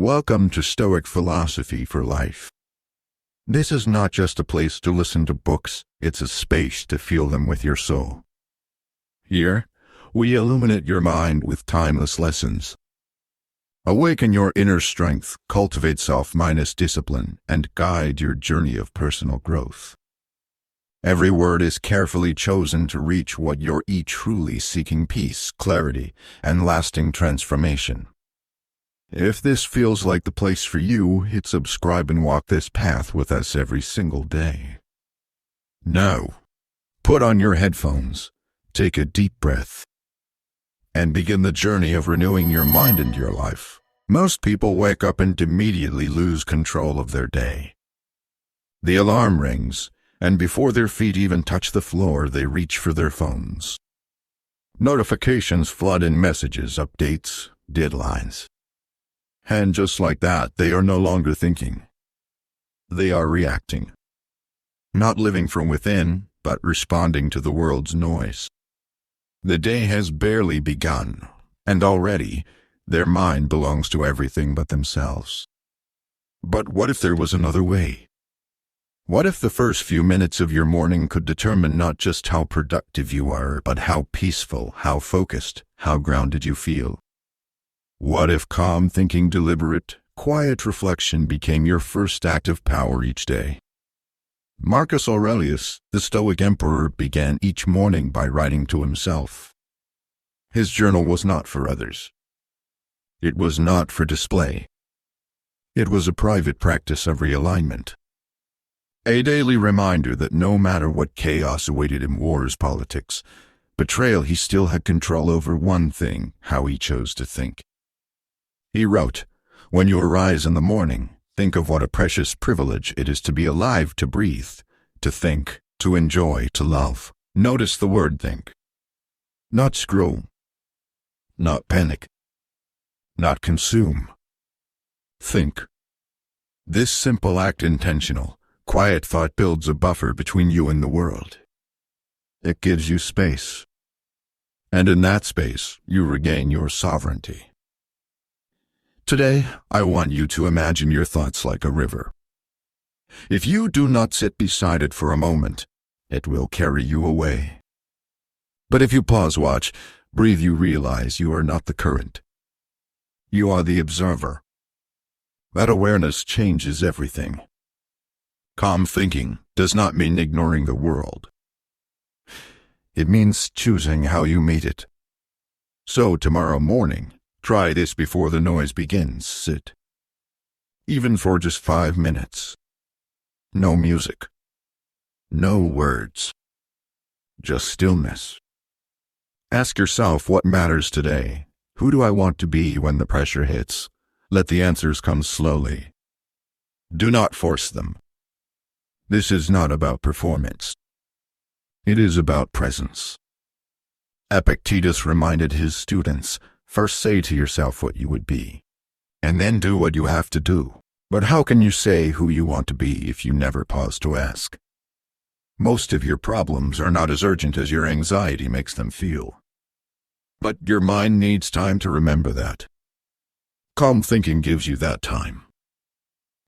Welcome to Stoic Philosophy for Life. This is not just a place to listen to books, it's a space to feel them with your soul. Here, we illuminate your mind with timeless lessons. Awaken your inner strength, cultivate self-minded discipline, and guide your journey of personal growth. Every word is carefully chosen to reach what you're truly seeking: peace, clarity, and lasting transformation. If this feels like the place for you, hit subscribe and walk this path with us every single day. Now, put on your headphones, take a deep breath, and begin the journey of renewing your mind and your life. Most people wake up and immediately lose control of their day. The alarm rings, and before their feet even touch the floor, they reach for their phones. Notifications flood in: messages, updates, deadlines. And just like that, they are no longer thinking. They are reacting. Not living from within, but responding to the world's noise. The day has barely begun, and already, their mind belongs to everything but themselves. But what if there was another way? What if the first few minutes of your morning could determine not just how productive you are, but how peaceful, how focused, how grounded you feel? What if calm thinking, deliberate, quiet reflection became your first act of power each day? Marcus Aurelius, the Stoic emperor, began each morning by writing to himself. His journal was not for others. It was not for display. It was a private practice of realignment. A daily reminder that no matter what chaos awaited him, wars, politics, betrayal, he still had control over one thing: how he chose to think. He wrote, "When you arise in the morning, think of what a precious privilege it is to be alive, to breathe, to think, to enjoy, to love." Notice the word think. Not scroll. Not panic. Not consume. Think. This simple act, intentional, quiet thought, builds a buffer between you and the world. It gives you space. And in that space, you regain your sovereignty. Today, I want you to imagine your thoughts like a river. If you do not sit beside it for a moment, it will carry you away. But if you pause, watch, breathe, you realize you are not the current. You are the observer. That awareness changes everything. Calm thinking does not mean ignoring the world. It means choosing how you meet it. So tomorrow morning, try this before the noise begins. Sit. Even for just 5 minutes. No music. No words. Just stillness. Ask yourself, what matters today? Who do I want to be when the pressure hits? Let the answers come slowly. Do not force them. This is not about performance. It is about presence. Epictetus reminded his students, first say to yourself what you would be, and then do what you have to do. But how can you say who you want to be if you never pause to ask? Most of your problems are not as urgent as your anxiety makes them feel. But your mind needs time to remember that. Calm thinking gives you that time.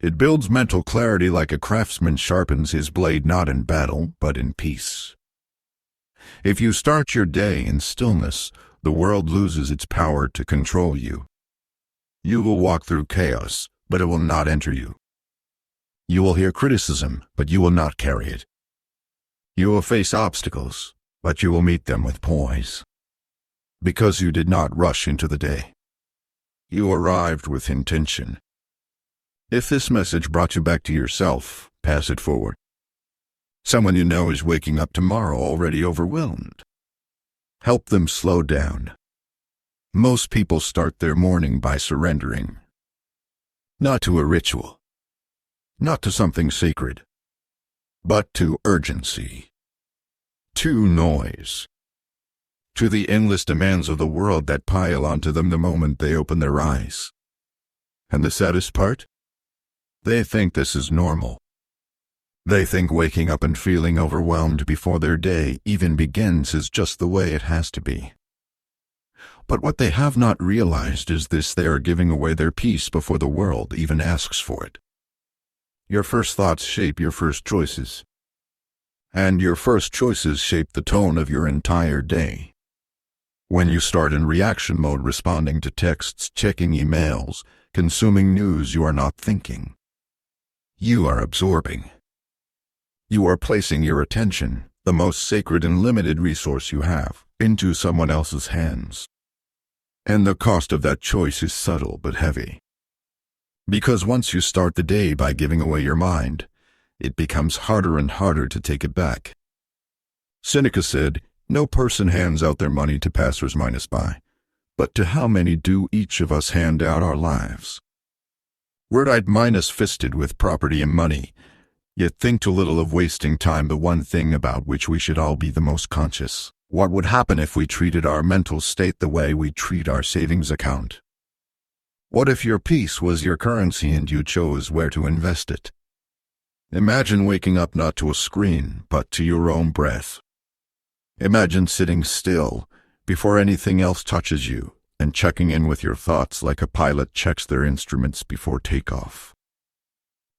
It builds mental clarity like a craftsman sharpens his blade not in battle, but in peace. If you start your day in stillness, the world loses its power to control you. You will walk through chaos, but it will not enter you. You will hear criticism, but you will not carry it. You will face obstacles, but you will meet them with poise. Because you did not rush into the day. You arrived with intention. If this message brought you back to yourself, pass it forward. Someone you know is waking up tomorrow already overwhelmed. Help them slow down. Most people start their morning by surrendering. Not to a ritual. Not to something sacred. But to urgency. To noise. To the endless demands of the world that pile onto them the moment they open their eyes. And the saddest part? They think this is normal. They think waking up and feeling overwhelmed before their day even begins is just the way it has to be. But what they have not realized is this: they are giving away their peace before the world even asks for it. Your first thoughts shape your first choices. And your first choices shape the tone of your entire day. When you start in reaction mode, responding to texts, checking emails, consuming news, you are not thinking. You are absorbing. You are placing your attention, the most sacred and limited resource you have, into someone else's hands. And the cost of that choice is subtle but heavy. Because once you start the day by giving away your mind, it becomes harder and harder to take it back. Seneca said, "No person hands out their money to passers-by, but to how many do each of us hand out our lives?" We're minus-fisted with property and money, yet think too little of wasting time, the one thing about which we should all be the most conscious. What would happen if we treated our mental state the way we treat our savings account? What if your peace was your currency and you chose where to invest it? Imagine waking up not to a screen, but to your own breath. Imagine sitting still, before anything else touches you, and checking in with your thoughts like a pilot checks their instruments before takeoff.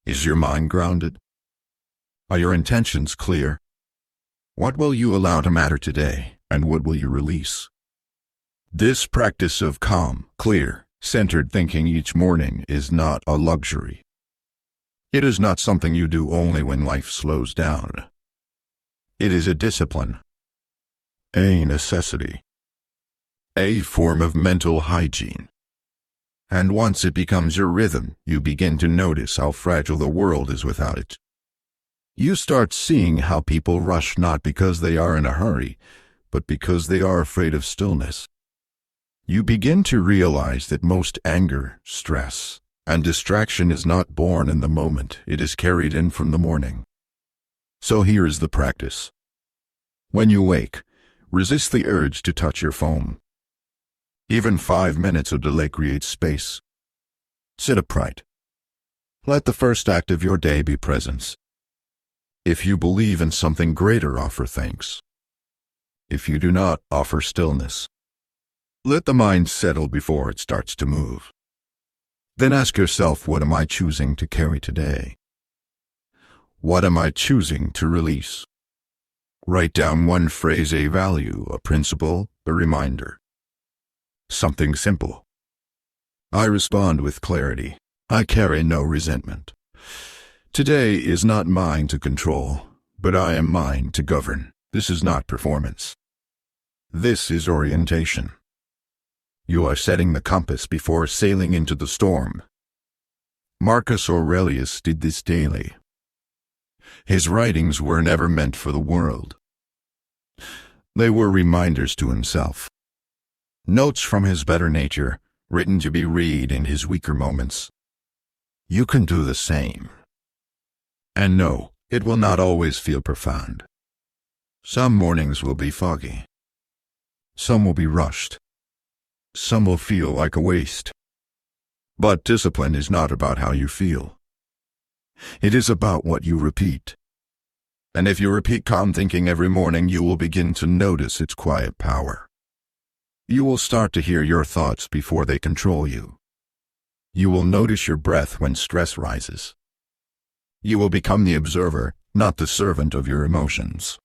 Is your mind grounded? Are your intentions clear? What will you allow to matter today, and what will you release? This practice of calm, clear, centered thinking each morning is not a luxury. It is not something you do only when life slows down. It is a discipline, a necessity, a form of mental hygiene. And once it becomes your rhythm, you begin to notice how fragile the world is without it. You start seeing how people rush not because they are in a hurry, but because they are afraid of stillness. You begin to realize that most anger, stress, and distraction is not born in the moment, it is carried in from the morning. So here is the practice. When you wake, resist the urge to touch your phone. Even 5 minutes of delay creates space. Sit upright. Let the first act of your day be presence. If you believe in something greater, offer thanks. If you do not, offer stillness. Let the mind settle before it starts to move. Then ask yourself, what am I choosing to carry today? What am I choosing to release? Write down one phrase, a value, a principle, a reminder. Something simple. I respond with clarity. I carry no resentment. Today is not mine to control, but I am mine to govern. This is not performance. This is orientation. You are setting the compass before sailing into the storm. Marcus Aurelius did this daily. His writings were never meant for the world. They were reminders to himself. Notes from his better nature, written to be read in his weaker moments. You can do the same. And no, it will not always feel profound. Some mornings will be foggy. Some will be rushed. Some will feel like a waste. But discipline is not about how you feel. It is about what you repeat. And if you repeat calm thinking every morning, you will begin to notice its quiet power. You will start to hear your thoughts before they control you. You will notice your breath when stress rises. You will become the observer, not the servant of your emotions.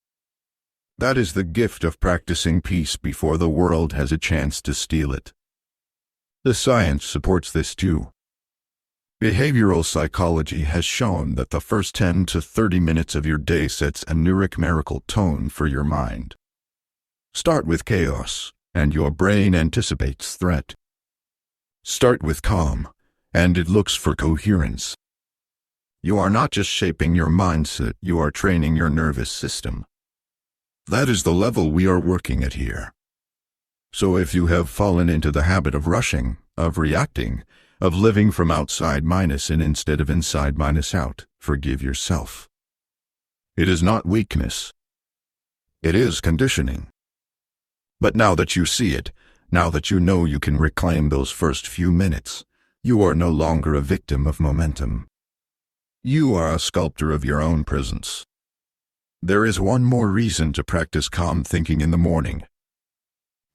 That is the gift of practicing peace before the world has a chance to steal it. The science supports this too. Behavioral psychology has shown that the first 10 to 30 minutes of your day sets a numerical tone for your mind. Start with chaos, and your brain anticipates threat. Start with calm, and it looks for coherence. You are not just shaping your mindset, you are training your nervous system. That is the level we are working at here. So if you have fallen into the habit of rushing, of reacting, of living from outside minus in instead of inside minus out, forgive yourself. It is not weakness. It is conditioning. But now that you see it, now that you know you can reclaim those first few minutes, you are no longer a victim of momentum. You are a sculptor of your own presence. There is one more reason to practice calm thinking in the morning.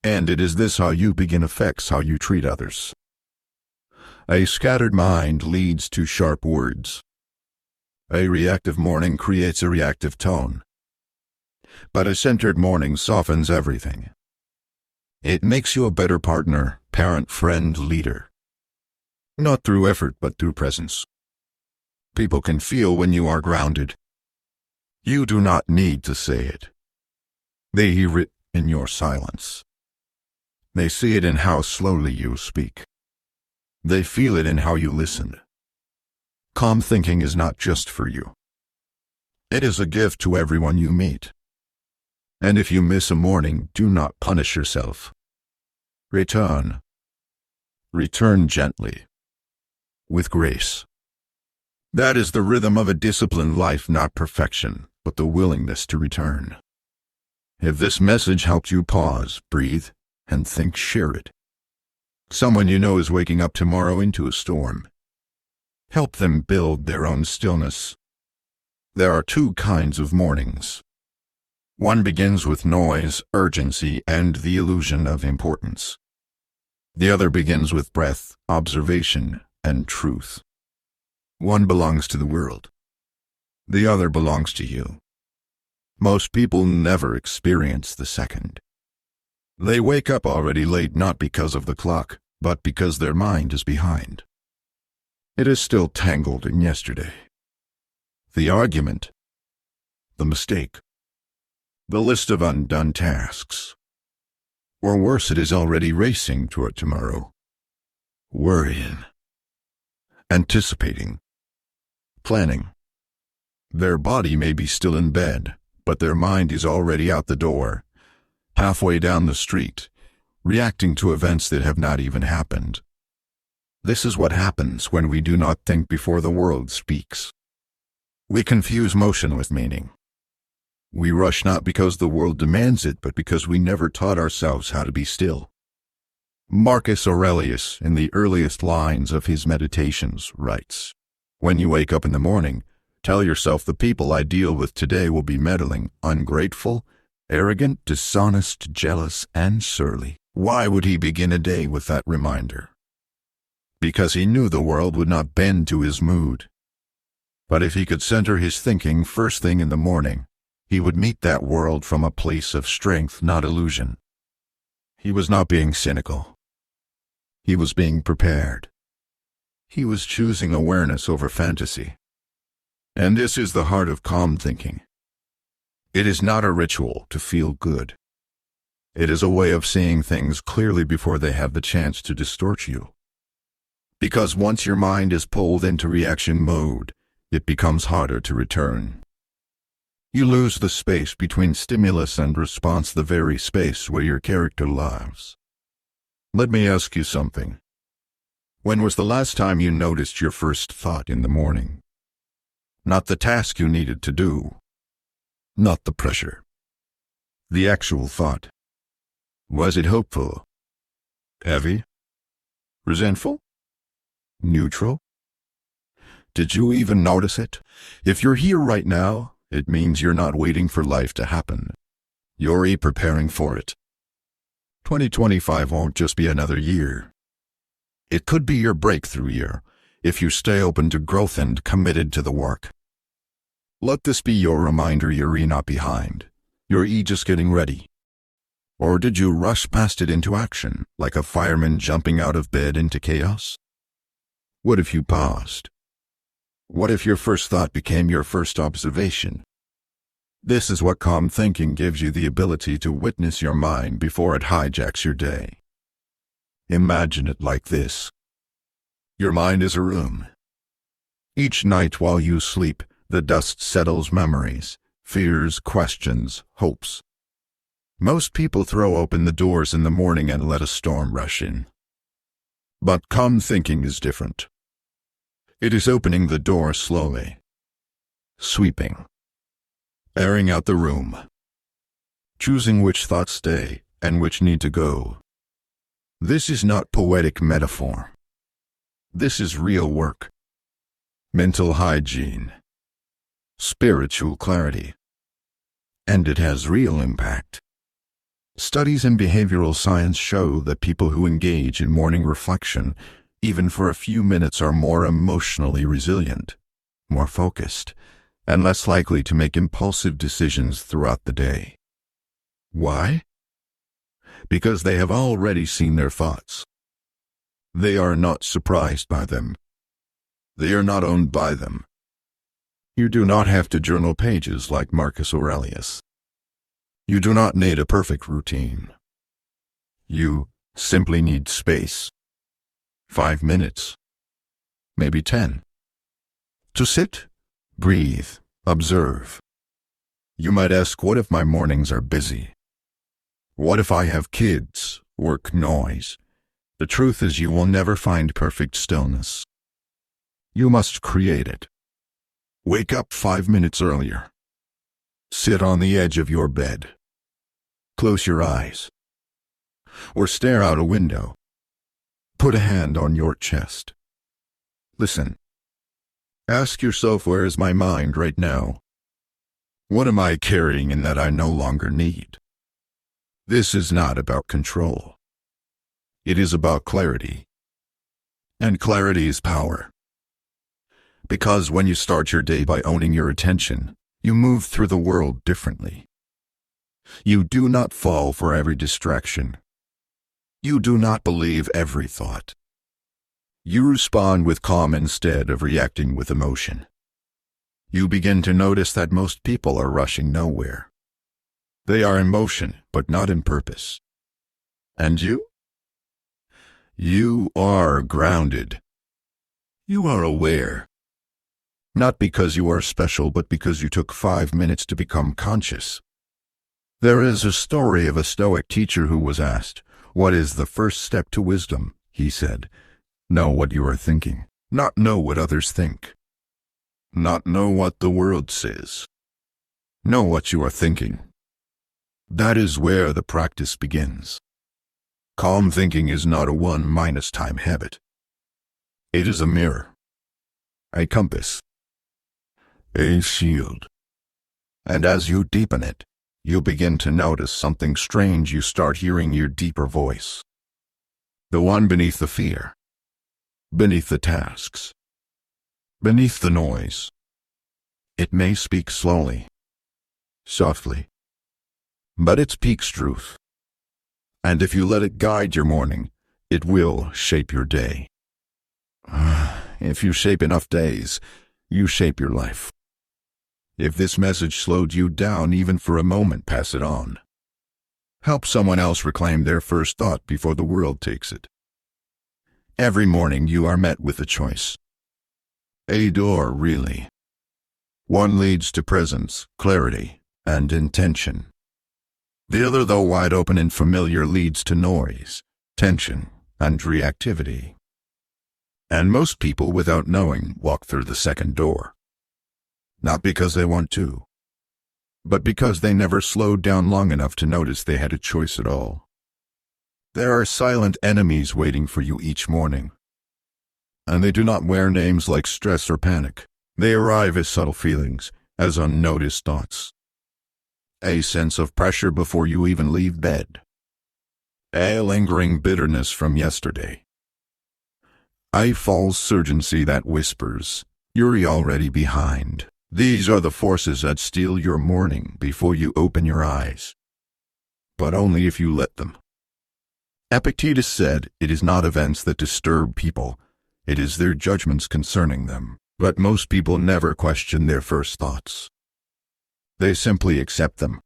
And it is this how you begin affects how you treat others. A scattered mind leads to sharp words. A reactive morning creates a reactive tone. But a centered morning softens everything. It makes you a better partner, parent, friend, leader. Not through effort, but through presence. People can feel when you are grounded. You do not need to say it. They hear it in your silence. They see it in how slowly you speak. They feel it in how you listen. Calm thinking is not just for you. It is a gift to everyone you meet. And if you miss a morning, do not punish yourself. Return. Return gently. With grace. That is the rhythm of a disciplined life, not perfection, but the willingness to return. If this message helped you pause, breathe, and think, share it. Someone you know is waking up tomorrow into a storm. Help them build their own stillness. There are two kinds of mornings. One begins with noise, urgency, and the illusion of importance. The other begins with breath, observation, and truth. One belongs to the world. The other belongs to you. Most people never experience the second. They wake up already late not because of the clock, but because their mind is behind. It is still tangled in yesterday. The argument, the mistake, the list of undone tasks. Or worse, it is already racing toward tomorrow. Worrying, anticipating, planning. Their body may be still in bed, but their mind is already out the door, halfway down the street, reacting to events that have not even happened. This is what happens when we do not think before the world speaks. We confuse motion with meaning. We rush not because the world demands it, but because we never taught ourselves how to be still. Marcus Aurelius, in the earliest lines of his Meditations, writes, "When you wake up in the morning, tell yourself the people I deal with today will be meddling, ungrateful, arrogant, dishonest, jealous, and surly." Why would he begin a day with that reminder? Because he knew the world would not bend to his mood. But if he could center his thinking first thing in the morning, he would meet that world from a place of strength, not illusion. He was not being cynical. He was being prepared. He was choosing awareness over fantasy. And this is the heart of calm thinking. It is not a ritual to feel good. It is a way of seeing things clearly before they have the chance to distort you. Because once your mind is pulled into reaction mode, it becomes harder to return. You lose the space between stimulus and response, the very space where your character lives. Let me ask you something. When was the last time you noticed your first thought in the morning? Not the task you needed to do. Not the pressure. The actual thought. Was it hopeful? Heavy? Resentful? Neutral? Did you even notice it? If you're here right now, it means you're not waiting for life to happen. You're preparing for it. 2025 won't just be another year. It could be your breakthrough year, if you stay open to growth and committed to the work. Let this be your reminder you're not behind. You're just getting ready. Or did you rush past it into action, like a fireman jumping out of bed into chaos? What if you paused? What if your first thought became your first observation? This is what calm thinking gives you, the ability to witness your mind before it hijacks your day. Imagine it like this. Your mind is a room. Each night while you sleep, the dust settles memories, fears, questions, hopes. Most people throw open the doors in the morning and let a storm rush in. But calm thinking is different. It is opening the door slowly, sweeping, airing out the room, choosing which thoughts stay and which need to go. This is not poetic metaphor. This is real work. Mental hygiene. Spiritual clarity. And it has real impact. Studies in behavioral science show that people who engage in morning reflection, even for a few minutes, are more emotionally resilient, more focused, and less likely to make impulsive decisions throughout the day. Why? Because they have already seen their thoughts. They are not surprised by them. They are not owned by them. You do not have to journal pages like Marcus Aurelius. You do not need a perfect routine. You simply need space. 5 minutes. Maybe 10. To sit, breathe, observe. You might ask, what if my mornings are busy? What if I have kids, work, noise? The truth is, you will never find perfect stillness. You must create it. Wake up 5 minutes earlier. Sit on the edge of your bed. Close your eyes. Or stare out a window. Put a hand on your chest. Listen. Ask yourself, where is my mind right now? What am I carrying in that I no longer need? This is not about control. It is about clarity. And clarity is power. Because when you start your day by owning your attention, you move through the world differently. You do not fall for every distraction. You do not believe every thought. You respond with calm instead of reacting with emotion. You begin to notice that most people are rushing nowhere. They are in motion, but not in purpose. And you? You are grounded. You are aware. Not because you are special, but because you took 5 minutes to become conscious. There is a story of a Stoic teacher who was asked, "What is the first step to wisdom?" He said, "Know what you are thinking, not know what others think. Not know what the world says. Know what you are thinking." That is where the practice begins. Calm thinking is not a 1 - time habit. It is a mirror, a compass, a shield. And as you deepen it, you begin to notice something strange. You start hearing your deeper voice. The one beneath the fear, beneath the tasks, beneath the noise. It may speak slowly, softly, but it speaks truth. And if you let it guide your morning, it will shape your day. If you shape enough days, you shape your life. If this message slowed you down even for a moment, pass it on. Help someone else reclaim their first thought before the world takes it. Every morning you are met with a choice. A door, really. One leads to presence, clarity, and intention. The other, though wide open and familiar, leads to noise, tension, and reactivity. And most people, without knowing, walk through the second door. Not because they want to, but because they never slowed down long enough to notice they had a choice at all. There are silent enemies waiting for you each morning. And they do not wear names like stress or panic. They arrive as subtle feelings, as unnoticed thoughts. A sense of pressure before you even leave bed. A lingering bitterness from yesterday. A false urgency that whispers, "You're already behind." These are the forces that steal your morning before you open your eyes. But only if you let them. Epictetus said, "It is not events that disturb people, it is their judgments concerning them." But most people never question their first thoughts. They simply accept them.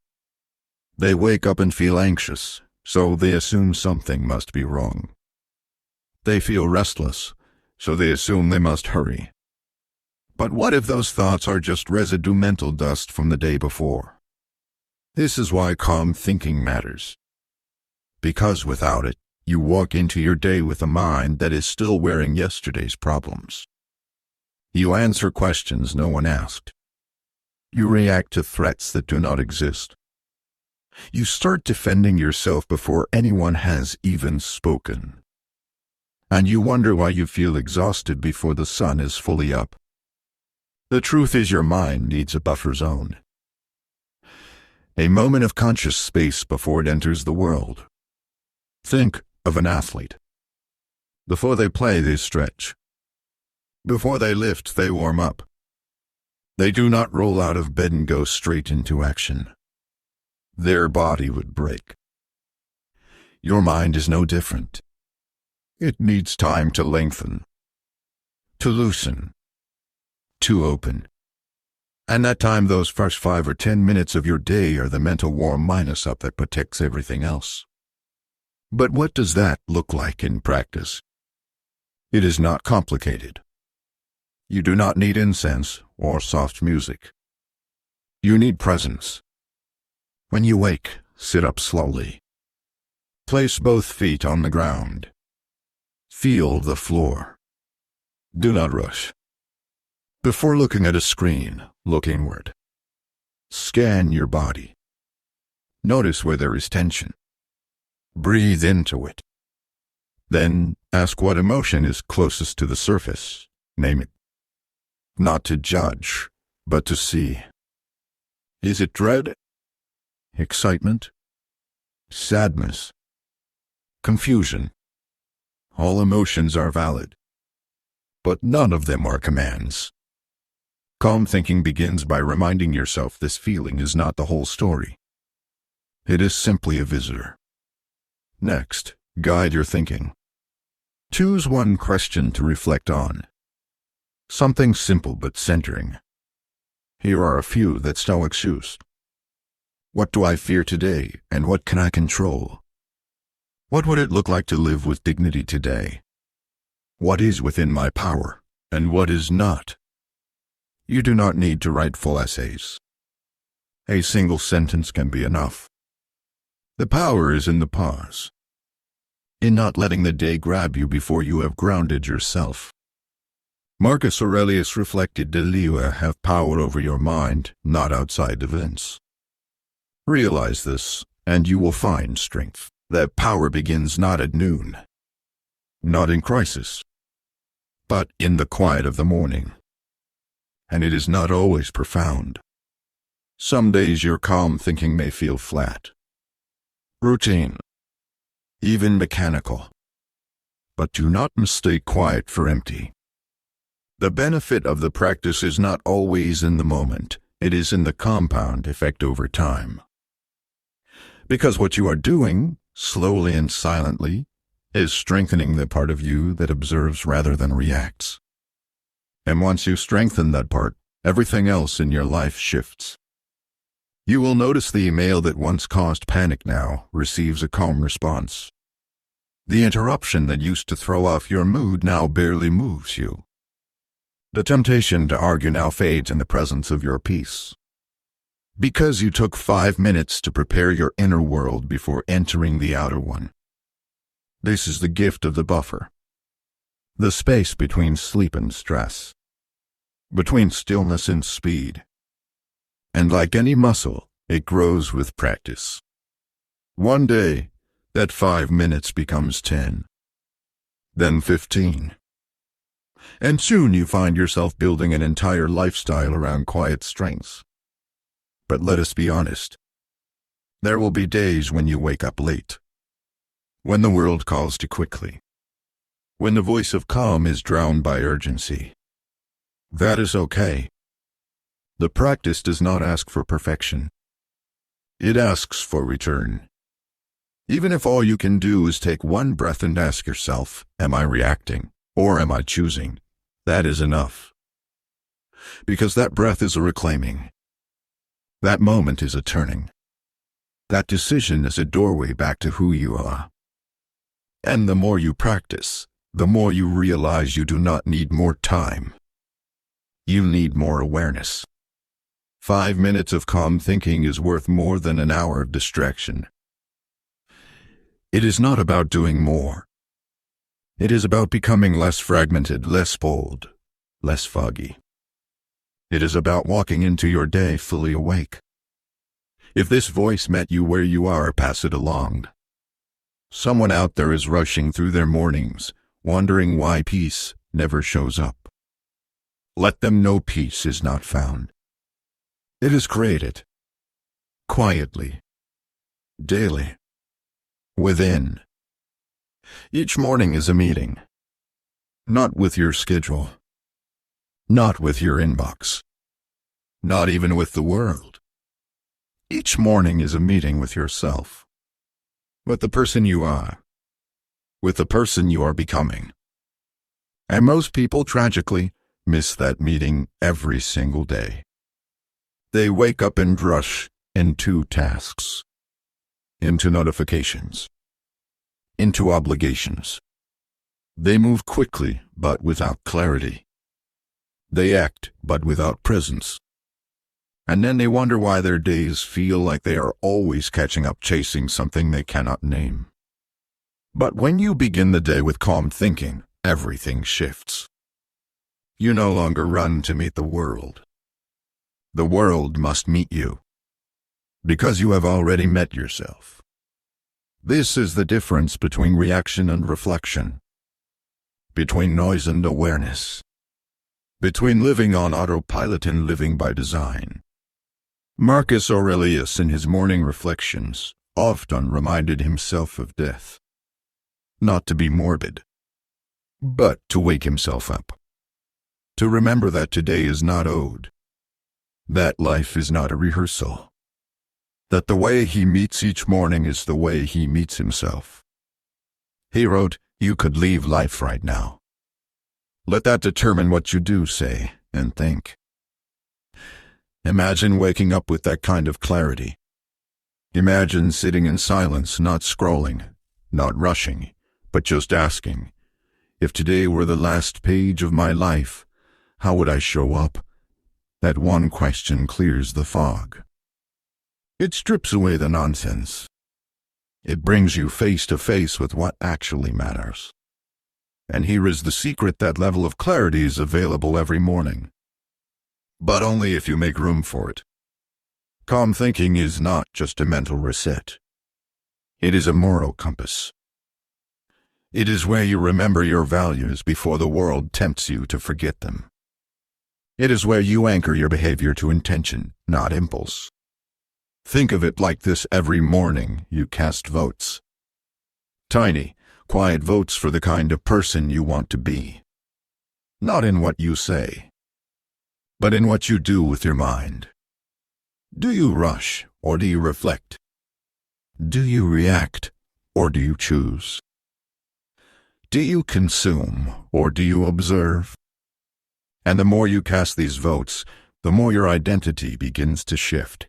They wake up and feel anxious, so they assume something must be wrong. They feel restless, so they assume they must hurry. But what if those thoughts are just residue mental dust from the day before? This is why calm thinking matters. Because without it, you walk into your day with a mind that is still wearing yesterday's problems. You answer questions no one asked. You react to threats that do not exist. You start defending yourself before anyone has even spoken. And you wonder why you feel exhausted before the sun is fully up. The truth is, your mind needs a buffer zone. a moment of conscious space before it enters the world. Think of an athlete. Before they play, they stretch. Before they lift, they warm up. They do not roll out of bed and go straight into action. Their body would break. Your mind is no different. It needs time to lengthen, to loosen, to open. And that time, those first 5 or 10 minutes of your day are the mental warm up that protects everything else. But what does that look like in practice? It is not complicated. You do not need incense or soft music. You need presence. When you wake, sit up slowly. Place both feet on the ground. Feel the floor. Do not rush. Before looking at a screen, look inward. Scan your body. Notice where there is tension. Breathe into it. Then ask what emotion is closest to the surface. Name it. Not to judge, but to see. Is it dread? Excitement? Sadness? Confusion? All emotions are valid, but none of them are commands. Calm thinking begins by reminding yourself this feeling is not the whole story. It is simply a visitor. Next, guide your thinking. Choose one question to reflect on. Something simple but centering. Here are a few that Stoics use. What do I fear today, and what can I control? What would it look like to live with dignity today? What is within my power, and what is not? You do not need to write full essays. A single sentence can be enough. The power is in the pause, in not letting the day grab you before you have grounded yourself. Marcus Aurelius reflected that you have power over your mind, not outside events. Realize this, and you will find strength. That power begins not at noon, not in crisis, but in the quiet of the morning. And it is not always profound. Some days your calm thinking may feel flat, routine, even mechanical. But do not mistake quiet for empty. The benefit of the practice is not always in the moment, it is in the compound effect over time. Because what you are doing, slowly and silently, is strengthening the part of you that observes rather than reacts. And once you strengthen that part, everything else in your life shifts. You will notice the email that once caused panic now receives a calm response. The interruption that used to throw off your mood now barely moves you. The temptation to argue now fades in the presence of your peace. Because you took 5 minutes to prepare your inner world before entering the outer one. This is the gift of the buffer. The space between sleep and stress. Between stillness and speed. And like any muscle, it grows with practice. One day, that 5 minutes becomes 10. Then 15. And soon you find yourself building an entire lifestyle around quiet strengths. But let us be honest. There will be days when you wake up late. When the world calls too quickly. When the voice of calm is drowned by urgency. That is okay. The practice does not ask for perfection. It asks for return. Even if all you can do is take one breath and ask yourself, am I reacting, or am I choosing? That is enough. Because that breath is a reclaiming. That moment is a turning. That decision is a doorway back to who you are. And the more you practice, the more you realize you do not need more time. You need more awareness. 5 minutes of calm thinking is worth more than an hour of distraction. It is not about doing more. It is about becoming less fragmented, less bold, less foggy. It is about walking into your day fully awake. If this voice met you where you are, pass it along. Someone out there is rushing through their mornings, wondering why peace never shows up. Let them know peace is not found. It is created. quietly, daily, within. Each morning is a meeting. Not with your schedule. Not with your inbox. Not even with the world. Each morning is a meeting with yourself. With the person you are. With the person you are becoming. And most people tragically miss that meeting every single day. They wake up and rush into tasks, into notifications, into obligations. They move quickly, but without clarity. They act, but without presence. And then they wonder why their days feel like they are always catching up, chasing something they cannot name. But when you begin the day with calm thinking, everything shifts. You no longer run to meet the world. The world must meet you, because you have already met yourself. This is the difference between reaction and reflection, between noise and awareness, between living on autopilot and living by design. Marcus Aurelius, in his morning reflections, often reminded himself of death. Not to be morbid, but to wake himself up. To remember that today is not owed. That life is not a rehearsal. That the way he meets each morning is the way he meets himself. He wrote, "You could leave life right now. Let that determine what you do, say, and think." Imagine waking up with that kind of clarity. Imagine sitting in silence, not scrolling, not rushing, but just asking, if today were the last page of my life, how would I show up? That one question clears the fog. It strips away the nonsense. It brings you face to face with what actually matters. And here is the secret: that level of clarity is available every morning. But only if you make room for it. Calm thinking is not just a mental reset. It is a moral compass. It is where you remember your values before the world tempts you to forget them. It is where you anchor your behavior to intention, not impulse. Think of it like this: every morning you cast votes. Tiny, quiet votes for the kind of person you want to be. Not in what you say, but in what you do with your mind. Do you rush, or do you reflect? Do you react, or do you choose? Do you consume, or do you observe? And the more you cast these votes, the more your identity begins to shift.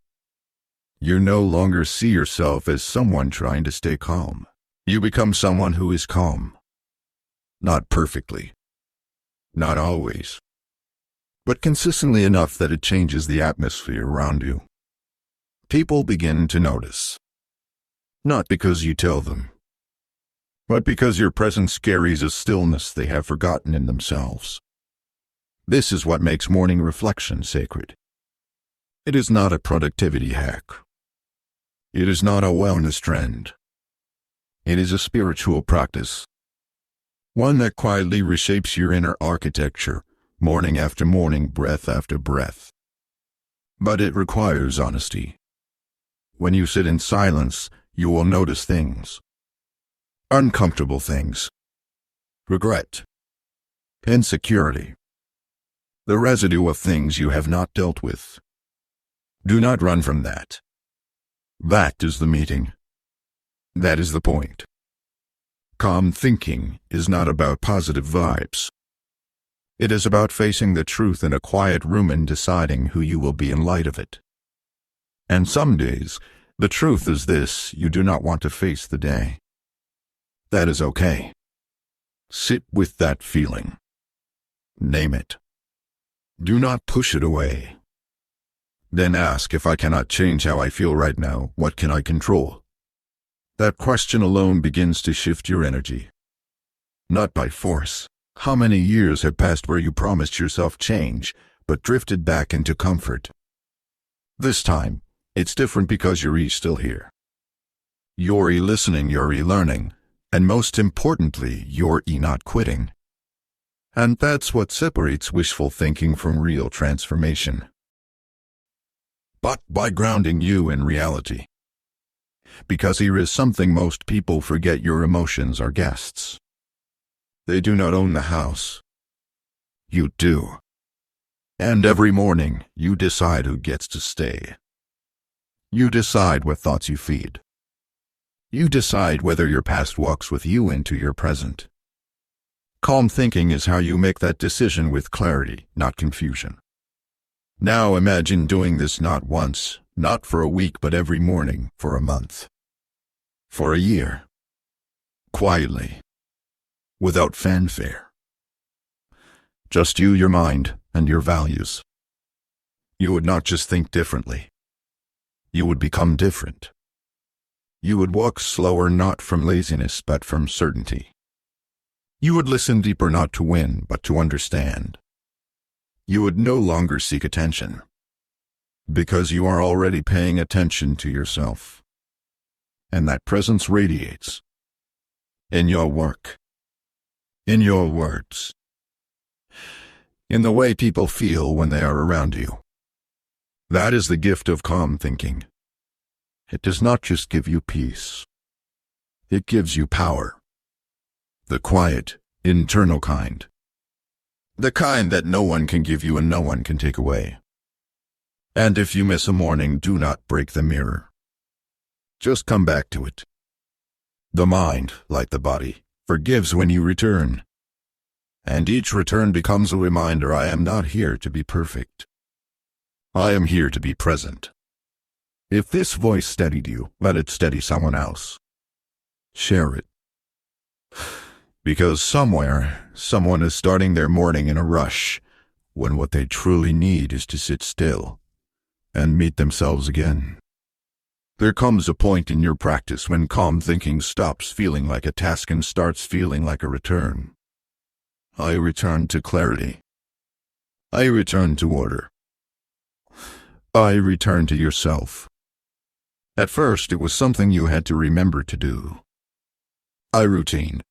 You no longer see yourself as someone trying to stay calm. You become someone who is calm. Not perfectly. Not always. But consistently enough that it changes the atmosphere around you. People begin to notice. Not because you tell them, but because your presence carries a stillness they have forgotten in themselves. This is what makes morning reflection sacred. It is not a productivity hack. It is not a wellness trend. It is a spiritual practice. One that quietly reshapes your inner architecture, morning after morning, breath after breath. But it requires honesty. When you sit in silence, you will notice things. Uncomfortable things. Regret. Insecurity. The residue of things you have not dealt with. Do not run from that. That is the meeting. That is the point. Calm thinking is not about positive vibes. It is about facing the truth in a quiet room and deciding who you will be in light of it. And some days, the truth is this: you do not want to face the day. That is okay. Sit with that feeling. Name it. Do not push it away. Then ask, if I cannot change how I feel right now, what can I control? That question alone begins to shift your energy. Not by force. How many years have passed where you promised yourself change, but drifted back into comfort? This time, it's different because you're still here. You're listening, you're learning, and most importantly, you're not quitting. And that's what separates wishful thinking from real transformation. but by grounding you in reality. Because here is something most people forget: your emotions are guests. They do not own the house. You do. And every morning, you decide who gets to stay. You decide what thoughts you feed. You decide whether your past walks with you into your present. Calm thinking is how you make that decision with clarity, not confusion. Now imagine doing this not once, not for a week, but every morning, for a month. For a year. Quietly. Without fanfare. Just you, your mind, and your values. You would not just think differently. You would become different. You would walk slower, not from laziness, but from certainty. You would listen deeper, not to win, but to understand. You would no longer seek attention, because you are already paying attention to yourself. And that presence radiates. In your work. In your words. In the way people feel when they are around you. That is the gift of calm thinking. It does not just give you peace. It gives you power. The quiet, internal kind. The kind that no one can give you and no one can take away. And if you miss a morning, do not break the mirror. Just come back to it. The mind, like the body, forgives when you return. And each return becomes a reminder: I am not here to be perfect. I am here to be present. If this voice steadied you, let it steady someone else. Share it. Because somewhere, someone is starting their morning in a rush, when what they truly need is to sit still and meet themselves again. There comes a point in your practice when calm thinking stops feeling like a task and starts feeling like a return. I return to clarity. I return to order. I return to yourself. At first, it was something you had to remember to do. I routine.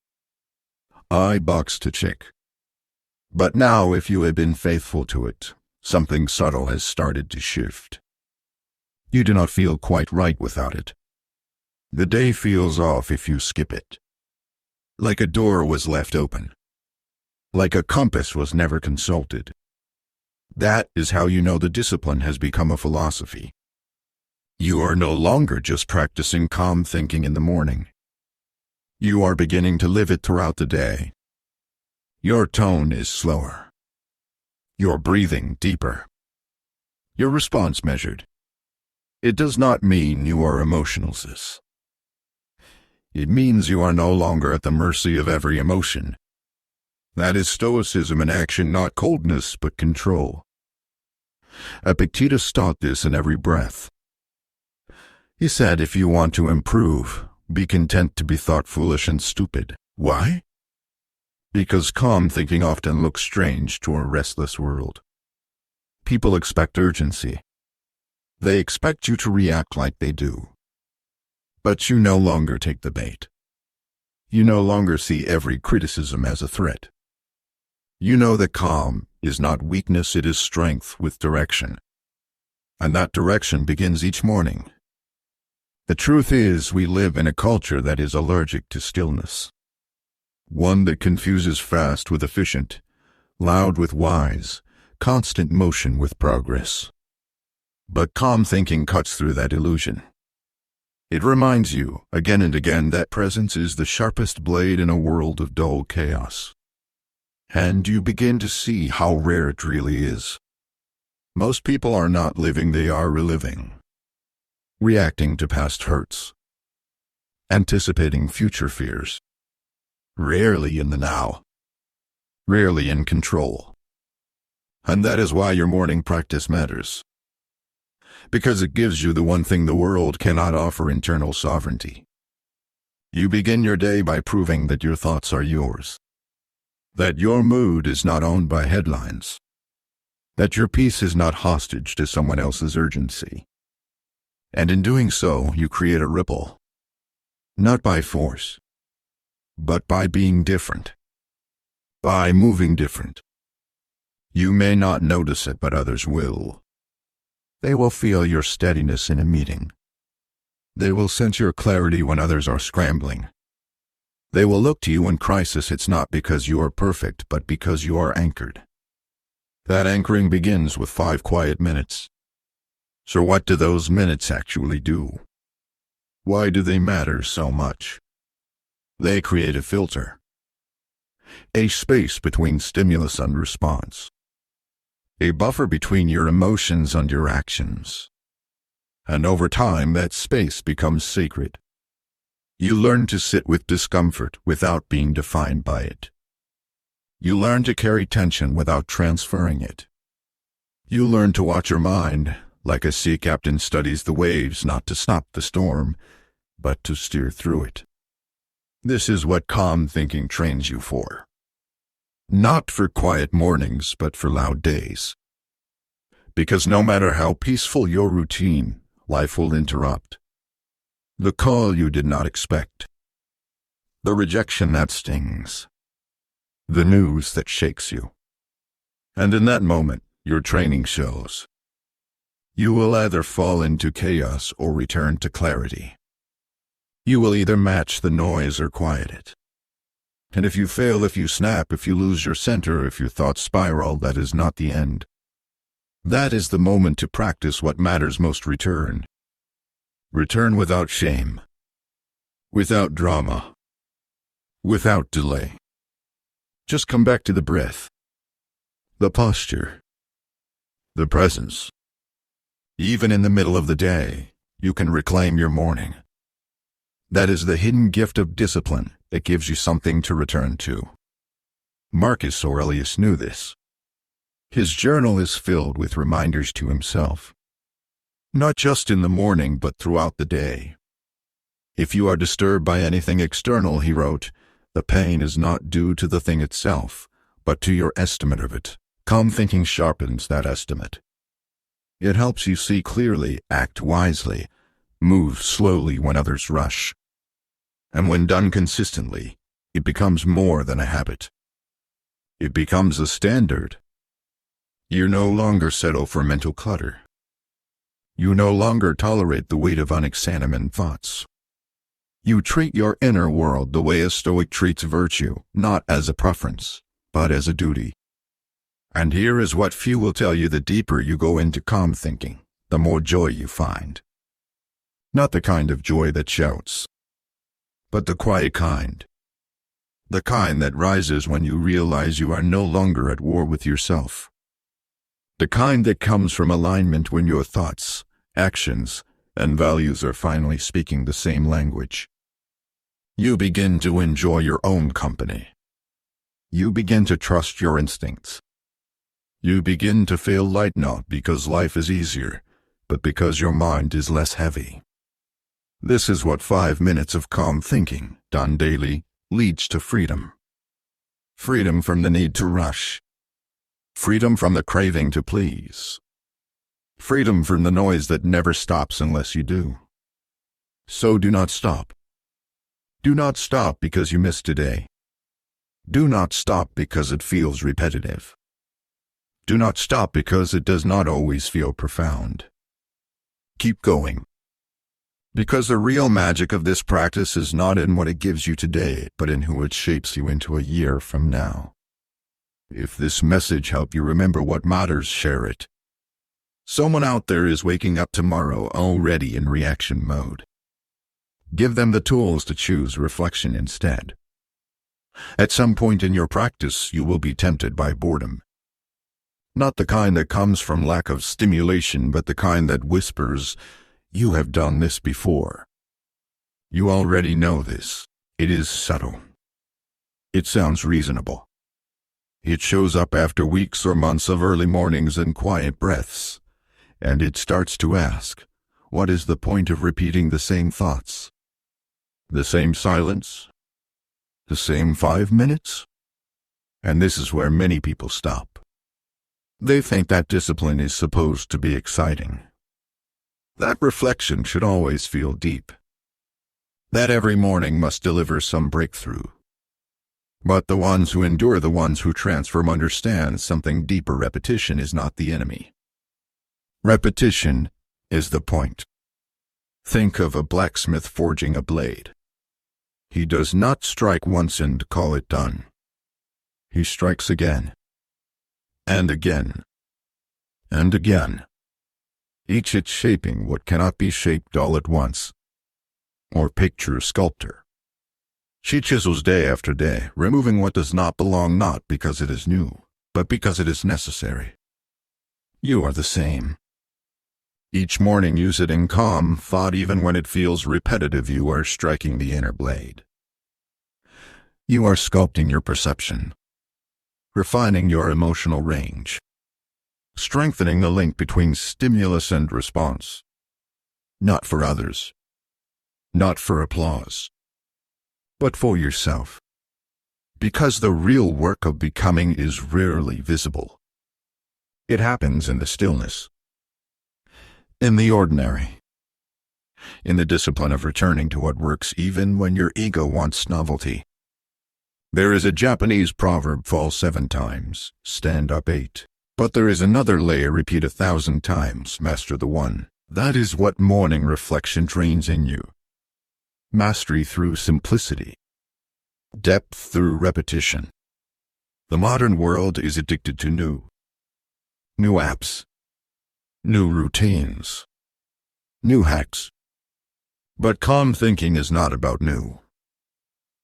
I box to check. But now, if you have been faithful to it, something subtle has started to shift. You do not feel quite right without it. The day feels off if you skip it. Like a door was left open. Like a compass was never consulted. That is how you know the discipline has become a philosophy. You are no longer just practicing calm thinking in the morning. You are beginning to live it throughout the day. Your tone is slower. Your breathing deeper. Your response measured. It does not mean you are emotionless. It means you are no longer at the mercy of every emotion. That is Stoicism in action, not coldness, but control. Epictetus taught this in every breath. He said, if you want to improve, be content to be thought foolish and stupid. Why? Because calm thinking often looks strange to a restless world. People expect urgency. They expect you to react like they do. But you no longer take the bait. You no longer see every criticism as a threat. You know that calm is not weakness, it is strength with direction. And that direction begins each morning. The truth is, we live in a culture that is allergic to stillness. One that confuses fast with efficient, loud with wise, constant motion with progress. But calm thinking cuts through that illusion. It reminds you, again and again, that presence is the sharpest blade in a world of dull chaos. And you begin to see how rare it really is. Most people are not living, they are reliving. Reacting to past hurts. Anticipating future fears. Rarely in the now. Rarely in control. And that is why your morning practice matters. Because it gives you the one thing the world cannot offer: internal sovereignty. You begin your day by proving that your thoughts are yours. That your mood is not owned by headlines. That your peace is not hostage to someone else's urgency. And in doing so, you create a ripple. Not by force, but by being different. By moving different. You may not notice it, but others will. They will feel your steadiness in a meeting. They will sense your clarity when others are scrambling. They will look to you in crisis. It's not because you are perfect, but because you are anchored. That anchoring begins with 5 quiet minutes. So what do those minutes actually do? Why do they matter so much? They create a filter. A space between stimulus and response. A buffer between your emotions and your actions. And over time, that space becomes sacred. You learn to sit with discomfort without being defined by it. You learn to carry tension without transferring it. You learn to watch your mind, like a sea captain studies the waves, not to stop the storm, but to steer through it. This is what calm thinking trains you for. Not for quiet mornings, but for loud days. Because no matter how peaceful your routine, life will interrupt. The call you did not expect. The rejection that stings. The news that shakes you. And in that moment, your training shows. You will either fall into chaos or return to clarity. You will either match the noise or quiet it. And if you fail, if you snap, if you lose your center, if your thoughts spiral, that is not the end. That is the moment to practice what matters most. Return. Return without shame. Without drama. Without delay. Just come back to the breath. The posture. The presence. Even in the middle of the day, you can reclaim your morning. That is the hidden gift of discipline that gives you something to return to. Marcus Aurelius knew this. His journal is filled with reminders to himself. Not just in the morning, but throughout the day. If you are disturbed by anything external, he wrote, the pain is not due to the thing itself, but to your estimate of it. Calm thinking sharpens that estimate. It helps you see clearly, act wisely, move slowly when others rush. And when done consistently, it becomes more than a habit. It becomes a standard. You no longer settle for mental clutter. You no longer tolerate the weight of unexamined thoughts. You treat your inner world the way a Stoic treats virtue, not as a preference, but as a duty. And here is what few will tell you: the deeper you go into calm thinking, the more joy you find. Not the kind of joy that shouts, but the quiet kind. The kind that rises when you realize you are no longer at war with yourself. The kind that comes from alignment when your thoughts, actions, and values are finally speaking the same language. You begin to enjoy your own company. You begin to trust your instincts. You begin to feel light, not because life is easier, but because your mind is less heavy. This is what 5 minutes of calm thinking, done daily, leads to freedom. Freedom from the need to rush. Freedom from the craving to please. Freedom from the noise that never stops unless you do. So do not stop. Do not stop because you missed today. Do not stop because it feels repetitive. Do not stop because it does not always feel profound. Keep going. Because the real magic of this practice is not in what it gives you today, but in who it shapes you into a year from now. If this message helped you remember what matters, share it. Someone out there is waking up tomorrow already in reaction mode. Give them the tools to choose reflection instead. At some point in your practice, you will be tempted by boredom. Not the kind that comes from lack of stimulation, but the kind that whispers, "You have done this before." You already know this. It is subtle. It sounds reasonable. It shows up after weeks or months of early mornings and quiet breaths, and it starts to ask, what is the point of repeating the same thoughts? The same silence? The same 5 minutes? And this is where many people stop. They think that discipline is supposed to be exciting. That reflection should always feel deep. That every morning must deliver some breakthrough. But the ones who endure, the ones who transform, understand something deeper. Repetition is not the enemy. Repetition is the point. Think of a blacksmith forging a blade. He does not strike once and call it done. He strikes again, and again, and again, each hit shaping what cannot be shaped all at once. Or picture a sculptor. She chisels day after day, removing what does not belong not because it is new, but because it is necessary. You are the same. Each morning you sit in calm thought even when it feels repetitive. You are striking the inner blade. You are sculpting your perception, refining your emotional range, strengthening the link between stimulus and response. Not for others, not for applause, but for yourself. Because the real work of becoming is rarely visible. It happens in the stillness, in the ordinary, in the discipline of returning to what works even when your ego wants novelty. There is a Japanese proverb: fall 7 times, stand up 8. But there is another layer: repeat 1,000 times, master the one. That is what morning reflection trains in you. Mastery through simplicity. Depth through repetition. The modern world is addicted to new apps, new routines, new hacks. But calm thinking is not about new.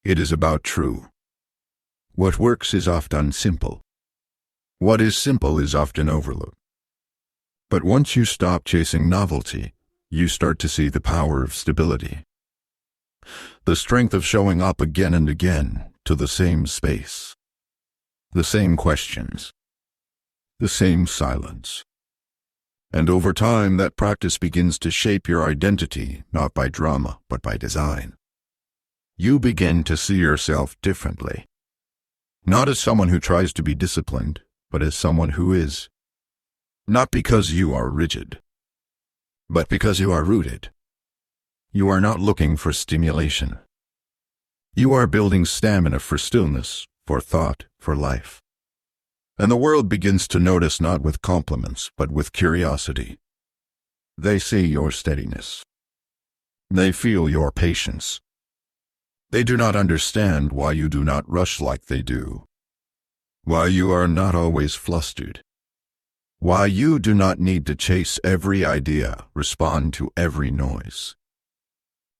It is about true. What works is often simple. What is simple is often overlooked. But once you stop chasing novelty, you start to see the power of stability. The strength of showing up again and again to the same space, the same questions, the same silence. And over time, that practice begins to shape your identity, not by drama, but by design. You begin to see yourself differently. Not as someone who tries to be disciplined, but as someone who is. Not because you are rigid, but because you are rooted. You are not looking for stimulation. You are building stamina for stillness, for thought, for life. And the world begins to notice not with compliments, but with curiosity. They see your steadiness. They feel your patience. They do not understand why you do not rush like they do. Why you are not always flustered. Why you do not need to chase every idea, respond to every noise.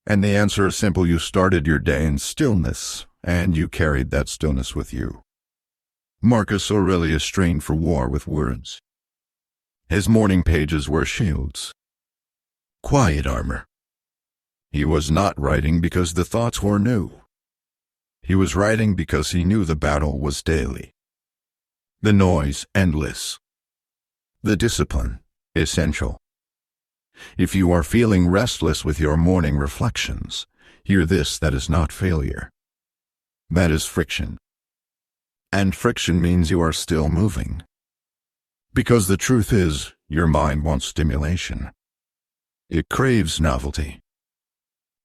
And the answer is simple: you started your day in stillness, and you carried that stillness with you. Marcus Aurelius trained for war with words. His morning pages were shields, quiet armor. He was not writing because the thoughts were new. He was writing because he knew the battle was daily. The noise endless. The discipline essential. If you are feeling restless with your morning reflections, hear this: that is not failure. That is friction. And friction means you are still moving. Because the truth is, your mind wants stimulation. It craves novelty.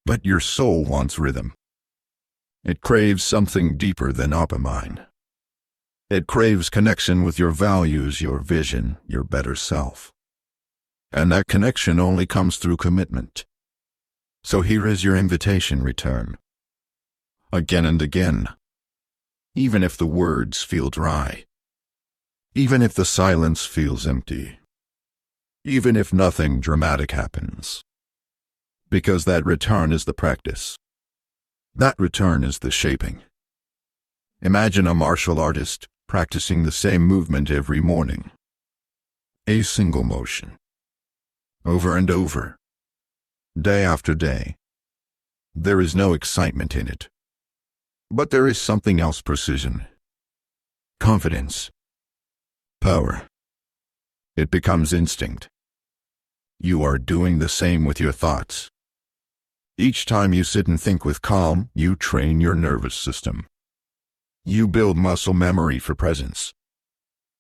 But your soul wants rhythm. It craves something deeper than dopamine. It craves connection with your values, your vision, your better self. And that connection only comes through commitment. So here is your invitation: return. Again and again. Even if the words feel dry. Even if the silence feels empty. Even if nothing dramatic happens. Because that return is the practice. That return is the shaping. Imagine a martial artist practicing the same movement every morning. A single motion. Over and over. Day after day. There is no excitement in it. But there is something else: precision. Confidence. Power. It becomes instinct. You are doing the same with your thoughts. Each time you sit and think with calm, you train your nervous system. You build muscle memory for presence.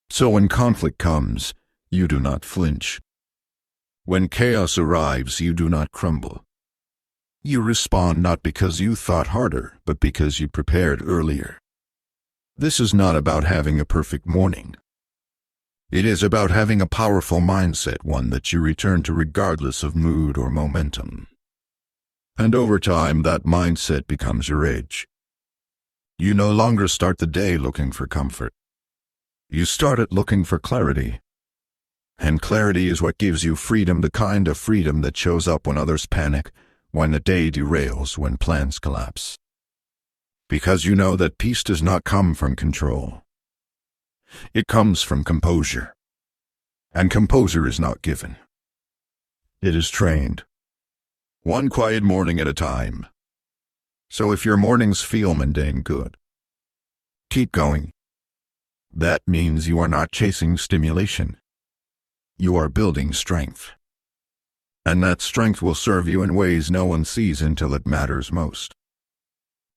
So when conflict comes, you do not flinch. When chaos arrives, you do not crumble. You respond not because you thought harder, but because you prepared earlier. This is not about having a perfect morning. It is about having a powerful mindset, one that you return to regardless of mood or momentum. And over time, that mindset becomes your edge. You no longer start the day looking for comfort. You start it looking for clarity. And clarity is what gives you freedom, the kind of freedom that shows up when others panic, when the day derails, when plans collapse. Because you know that peace does not come from control. It comes from composure. And composure is not given. It is trained. One quiet morning at a time. So if your mornings feel mundane, good. Keep going. That means you are not chasing stimulation. You are building strength. And that strength will serve you in ways no one sees until it matters most.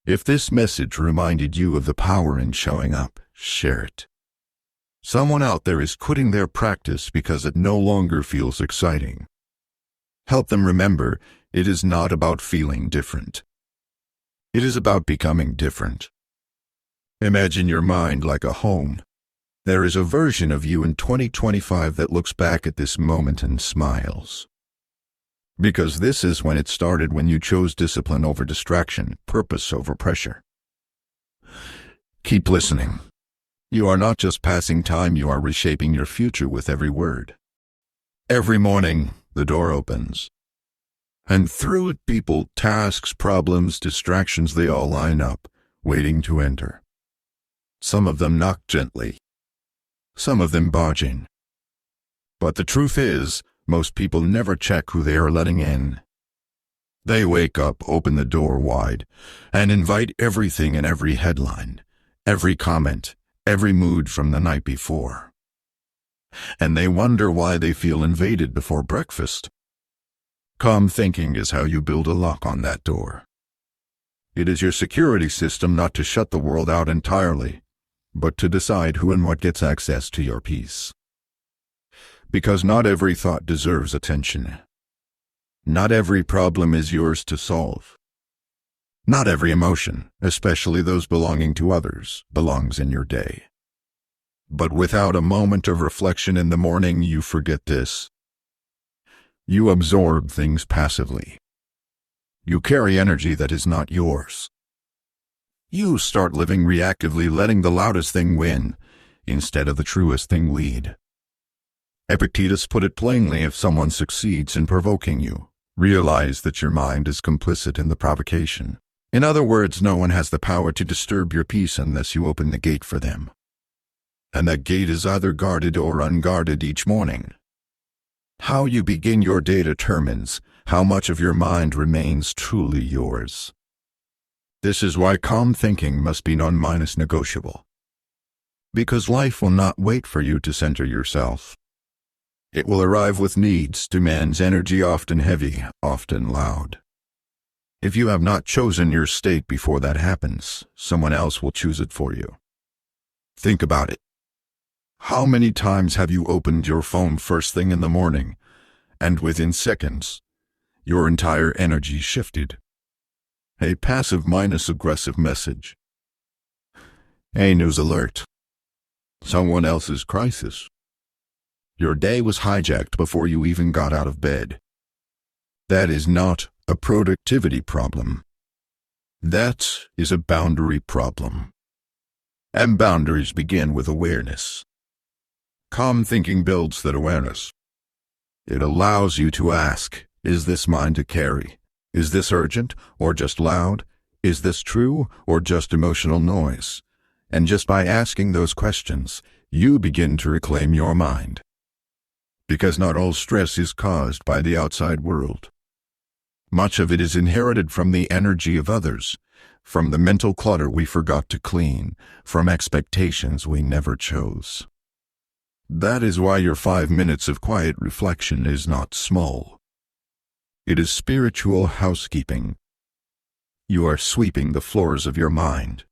If this message reminded you of the power in showing up, share it. Someone out there is quitting their practice because it no longer feels exciting. Help them remember, it is not about feeling different. It is about becoming different. Imagine your mind like a home. There is a version of you in 2025 that looks back at this moment and smiles. Because this is when it started, when you chose discipline over distraction, purpose over pressure. Keep listening. You are not just passing time, you are reshaping your future with every word. Every morning, the door opens. And through it, people, tasks, problems, distractions, they all line up, waiting to enter. Some of them knock gently. Some of them barge in. But the truth is, most people never check who they are letting in. They wake up, open the door wide, and invite everything in every headline, every comment, every mood from the night before. And they wonder why they feel invaded before breakfast. Calm thinking is how you build a lock on that door. It is your security system, not to shut the world out entirely, but to decide who and what gets access to your peace. Because not every thought deserves attention. Not every problem is yours to solve. Not every emotion, especially those belonging to others, belongs in your day. But without a moment of reflection in the morning, you forget this. You absorb things passively. You carry energy that is not yours. You start living reactively, letting the loudest thing win, instead of the truest thing lead. Epictetus put it plainly: if someone succeeds in provoking you, realize that your mind is complicit in the provocation. In other words, no one has the power to disturb your peace unless you open the gate for them. And that gate is either guarded or unguarded each morning. How you begin your day determines how much of your mind remains truly yours. This is why calm thinking must be non-negotiable. Because life will not wait for you to center yourself. It will arrive with needs, demands, energy, often heavy, often loud. If you have not chosen your state before that happens, someone else will choose it for you. Think about it. How many times have you opened your phone first thing in the morning, and within seconds, your entire energy shifted? A passive minus aggressive message. A news alert. Someone else's crisis. Your day was hijacked before you even got out of bed. That is not a productivity problem. That is a boundary problem. And boundaries begin with awareness. Calm thinking builds that awareness. It allows you to ask, is this mine to carry? Is this urgent or just loud? Is this true or just emotional noise? And just by asking those questions, you begin to reclaim your mind. Because not all stress is caused by the outside world. Much of it is inherited from the energy of others, from the mental clutter we forgot to clean, from expectations we never chose. That is why your 5 minutes of quiet reflection is not small. It is spiritual housekeeping. You are sweeping the floors of your mind.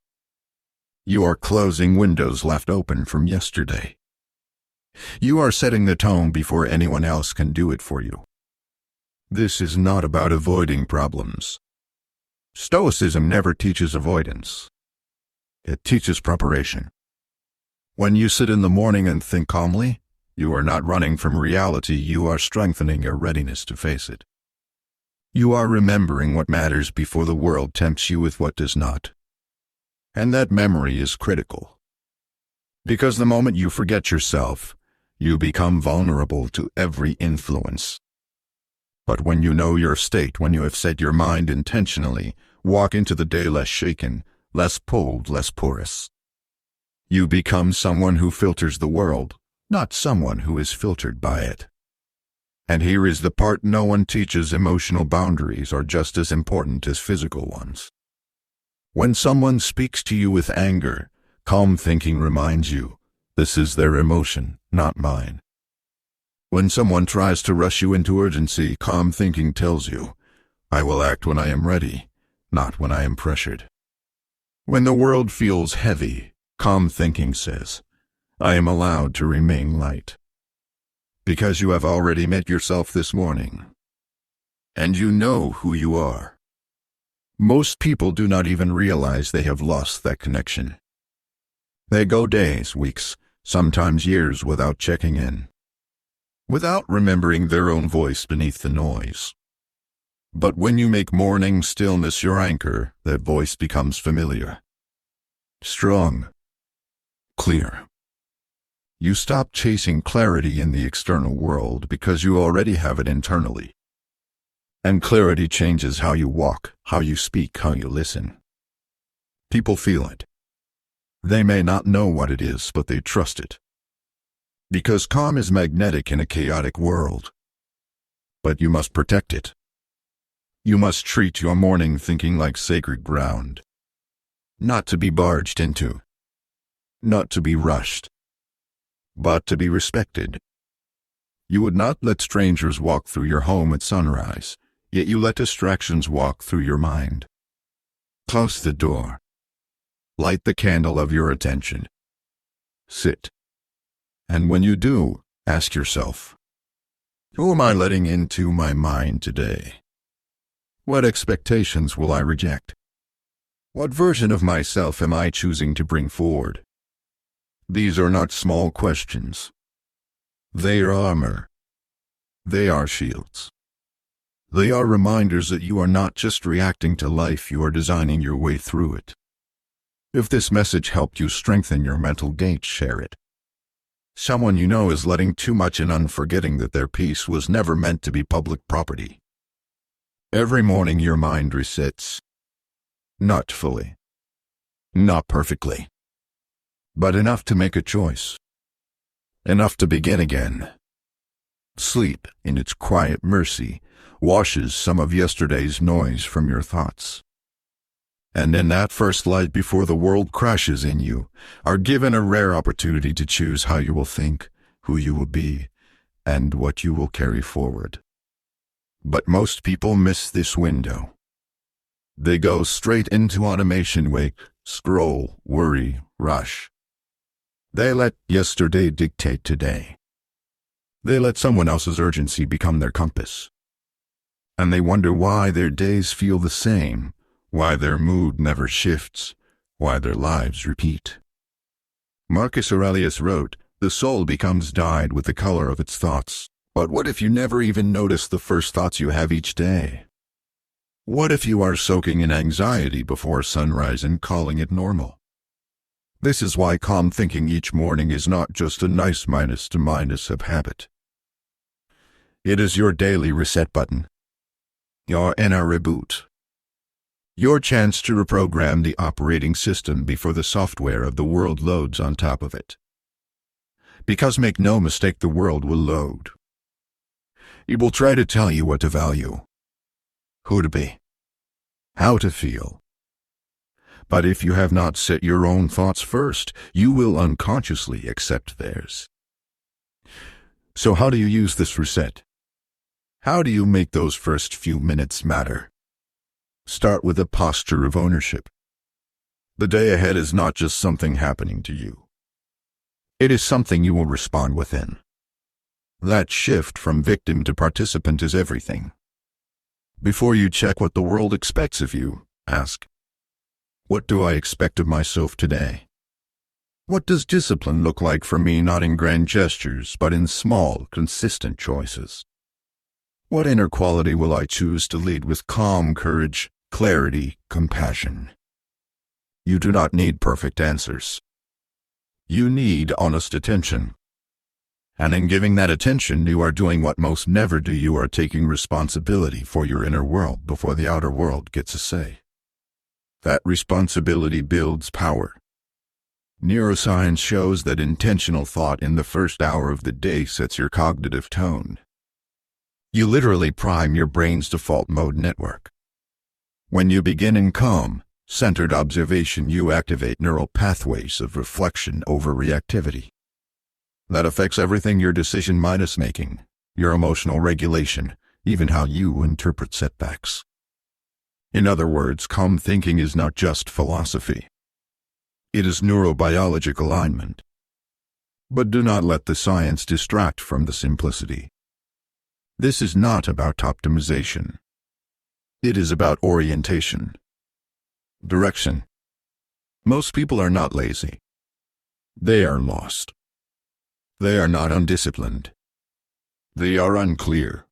You are closing windows left open from yesterday. You are setting the tone before anyone else can do it for you. This is not about avoiding problems. Stoicism never teaches avoidance. It teaches preparation. When you sit in the morning and think calmly, You are not running from reality, you are strengthening your readiness to face it. You are remembering what matters before the world tempts you with what does not. And that memory is critical. Because the moment you forget yourself, you become vulnerable to every influence. But when you know your state, when you have set your mind intentionally, walk into the day less shaken, less pulled, less porous. You become someone who filters the world, not someone who is filtered by it. And here is the part no one teaches: emotional boundaries are just as important as physical ones. When someone speaks to you with anger, calm thinking reminds you, this is their emotion, not mine. When someone tries to rush you into urgency, calm thinking tells you, I will act when I am ready, not when I am pressured. When the world feels heavy, calm thinking says, I am allowed to remain light. Because you have already met yourself this morning. And you know who you are. Most people do not even realize they have lost that connection. They go days, weeks, sometimes years without checking in. Without remembering their own voice beneath the noise. But when you make morning stillness your anchor, that voice becomes familiar. Strong. Clear. You stop chasing clarity in the external world because you already have it internally. And clarity changes how you walk, how you speak, how you listen. People feel it. They may not know what it is, but they trust it. Because calm is magnetic in a chaotic world. But you must protect it. You must treat your morning thinking like sacred ground. Not to be barged into. Not to be rushed. But to be respected. You would not let strangers walk through your home at sunrise, yet you let distractions walk through your mind. Close the door. Light the candle of your attention. Sit. And when you do, ask yourself, who am I letting into my mind today? What expectations will I reject? What version of myself am I choosing to bring forward? These are not small questions. They are armor. They are shields. They are reminders that you are not just reacting to life, you are designing your way through it. If this message helped you strengthen your mental gate, share it. Someone you know is letting too much in, forgetting that their peace was never meant to be public property. Every morning your mind resets. Not fully. Not perfectly. But enough to make a choice. Enough to begin again. Sleep, in its quiet mercy, washes some of yesterday's noise from your thoughts. And in that first light before the world crashes in, you are given a rare opportunity to choose how you will think, who you will be, and what you will carry forward. But most people miss this window. They go straight into automation, wake, scroll, worry, rush. They let yesterday dictate today. They let someone else's urgency become their compass. And they wonder why their days feel the same, why their mood never shifts, why their lives repeat. Marcus Aurelius wrote, the soul becomes dyed with the color of its thoughts. But what if you never even notice the first thoughts you have each day? What if you are soaking in anxiety before sunrise and calling it normal? This is why calm thinking each morning is not just a nice minus to minus of habit. It is your daily reset button. Your inner reboot. Your chance to reprogram the operating system before the software of the world loads on top of it. Because make no mistake, the world will load. It will try to tell you what to value, who to be, how to feel. But if you have not set your own thoughts first, you will unconsciously accept theirs. So how do you use this reset? How do you make those first few minutes matter? Start with a posture of ownership. The day ahead is not just something happening to you. It is something you will respond within. That shift from victim to participant is everything. Before you check what the world expects of you, ask, what do I expect of myself today? What does discipline look like for me, not in grand gestures, but in small, consistent choices? What inner quality will I choose to lead with calm courage, clarity, compassion? You do not need perfect answers. You need honest attention. And in giving that attention, you are doing what most never do. You are taking responsibility for your inner world before the outer world gets a say. That responsibility builds power. Neuroscience shows that intentional thought in the first hour of the day sets your cognitive tone. You literally prime your brain's default mode network. When you begin in calm, centered observation, you activate neural pathways of reflection over reactivity. That affects everything: your decision making, your emotional regulation, even how you interpret setbacks. In other words, calm thinking is not just philosophy. It is neurobiological alignment. But do not let the science distract from the simplicity. This is not about optimization. It is about orientation. Direction. Most people are not lazy. They are lost. They are not undisciplined. They are unclear.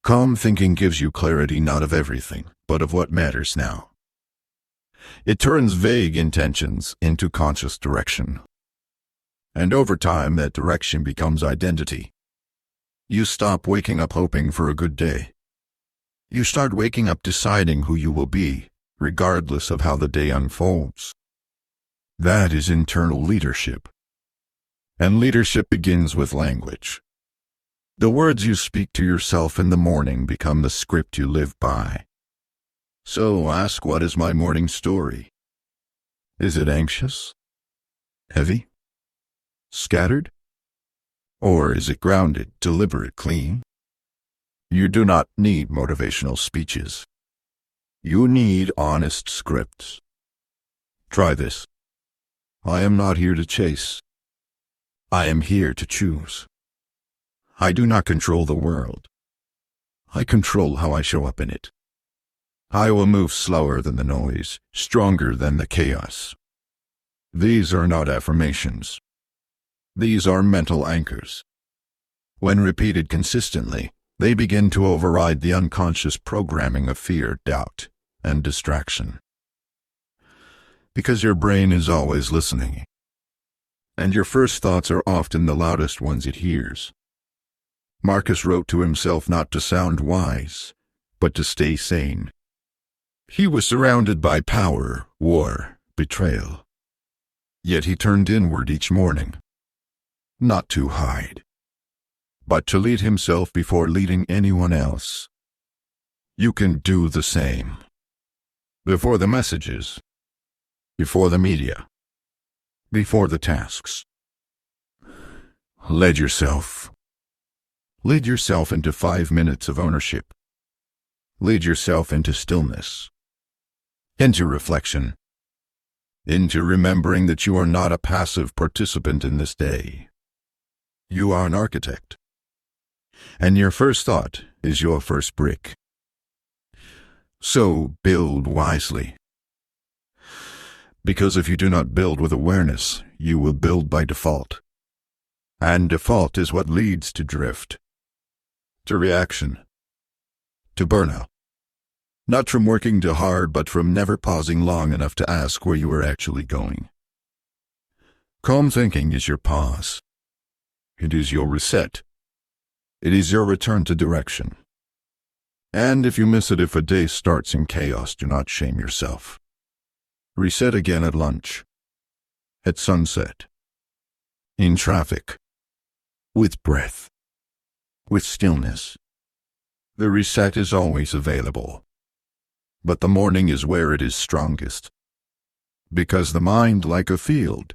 Calm thinking gives you clarity, not of everything, but of what matters now. It turns vague intentions into conscious direction. And over time, that direction becomes identity. You stop waking up hoping for a good day. You start waking up deciding who you will be, regardless of how the day unfolds. That is internal leadership. And leadership begins with language. The words you speak to yourself in the morning become the script you live by. So ask, what is my morning story? Is it anxious? Heavy? Scattered? Or is it grounded, deliberate, clean? You do not need motivational speeches. You need honest scripts. Try this. I am not here to chase. I am here to choose. I do not control the world. I control how I show up in it. I will move slower than the noise, stronger than the chaos. These are not affirmations. These are mental anchors. When repeated consistently, they begin to override the unconscious programming of fear, doubt, and distraction. Because your brain is always listening. And your first thoughts are often the loudest ones it hears. Marcus wrote to himself not to sound wise, but to stay sane. He was surrounded by power, war, betrayal. Yet he turned inward each morning. Not to hide, but to lead himself before leading anyone else. You can do the same. Before the messages, before the media, before the tasks. Lead yourself. Lead yourself into 5 minutes of ownership. Lead yourself into stillness, into reflection, into remembering that you are not a passive participant in this day. You are an architect. And your first thought is your first brick. So build wisely. Because if you do not build with awareness, you will build by default. And default is what leads to drift, to reaction, to burnout. Not from working too hard, but from never pausing long enough to ask where you are actually going. Calm thinking is your pause. It is your reset. It is your return to direction. And if you miss it, if a day starts in chaos, do not shame yourself. Reset again at lunch, at sunset, in traffic, with breath, with stillness. The reset is always available. But the morning is where it is strongest. Because the mind, like a field,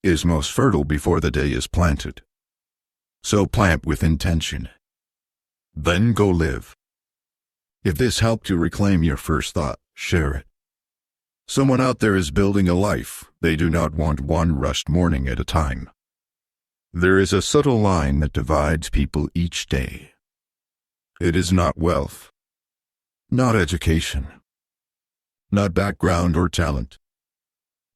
is most fertile before the day is planted. So plant with intention. Then go live. If this helped you reclaim your first thought, share it. Someone out there is building a life. They do not want one rushed morning at a time. There is a subtle line that divides people each day. It is not wealth, not education, not background or talent.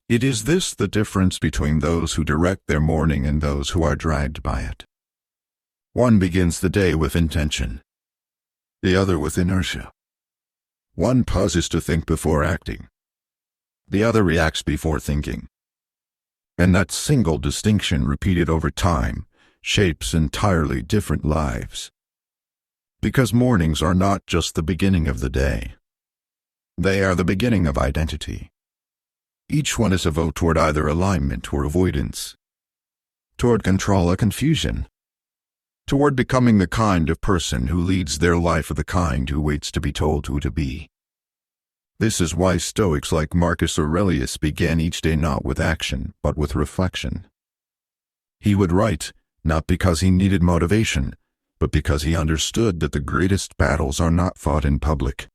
It is this the difference between those who direct their morning and those who are dragged by it. One begins the day with intention, the other with inertia. One pauses to think before acting, the other reacts before thinking. And that single distinction repeated over time shapes entirely different lives. Because mornings are not just the beginning of the day. They are the beginning of identity. Each one is a vote toward either alignment or avoidance, toward control or confusion, toward becoming the kind of person who leads their life or the kind who waits to be told who to be. This is why Stoics like Marcus Aurelius began each day not with action, but with reflection. He would write, not because he needed motivation, but because he understood that the greatest battles are not fought in public.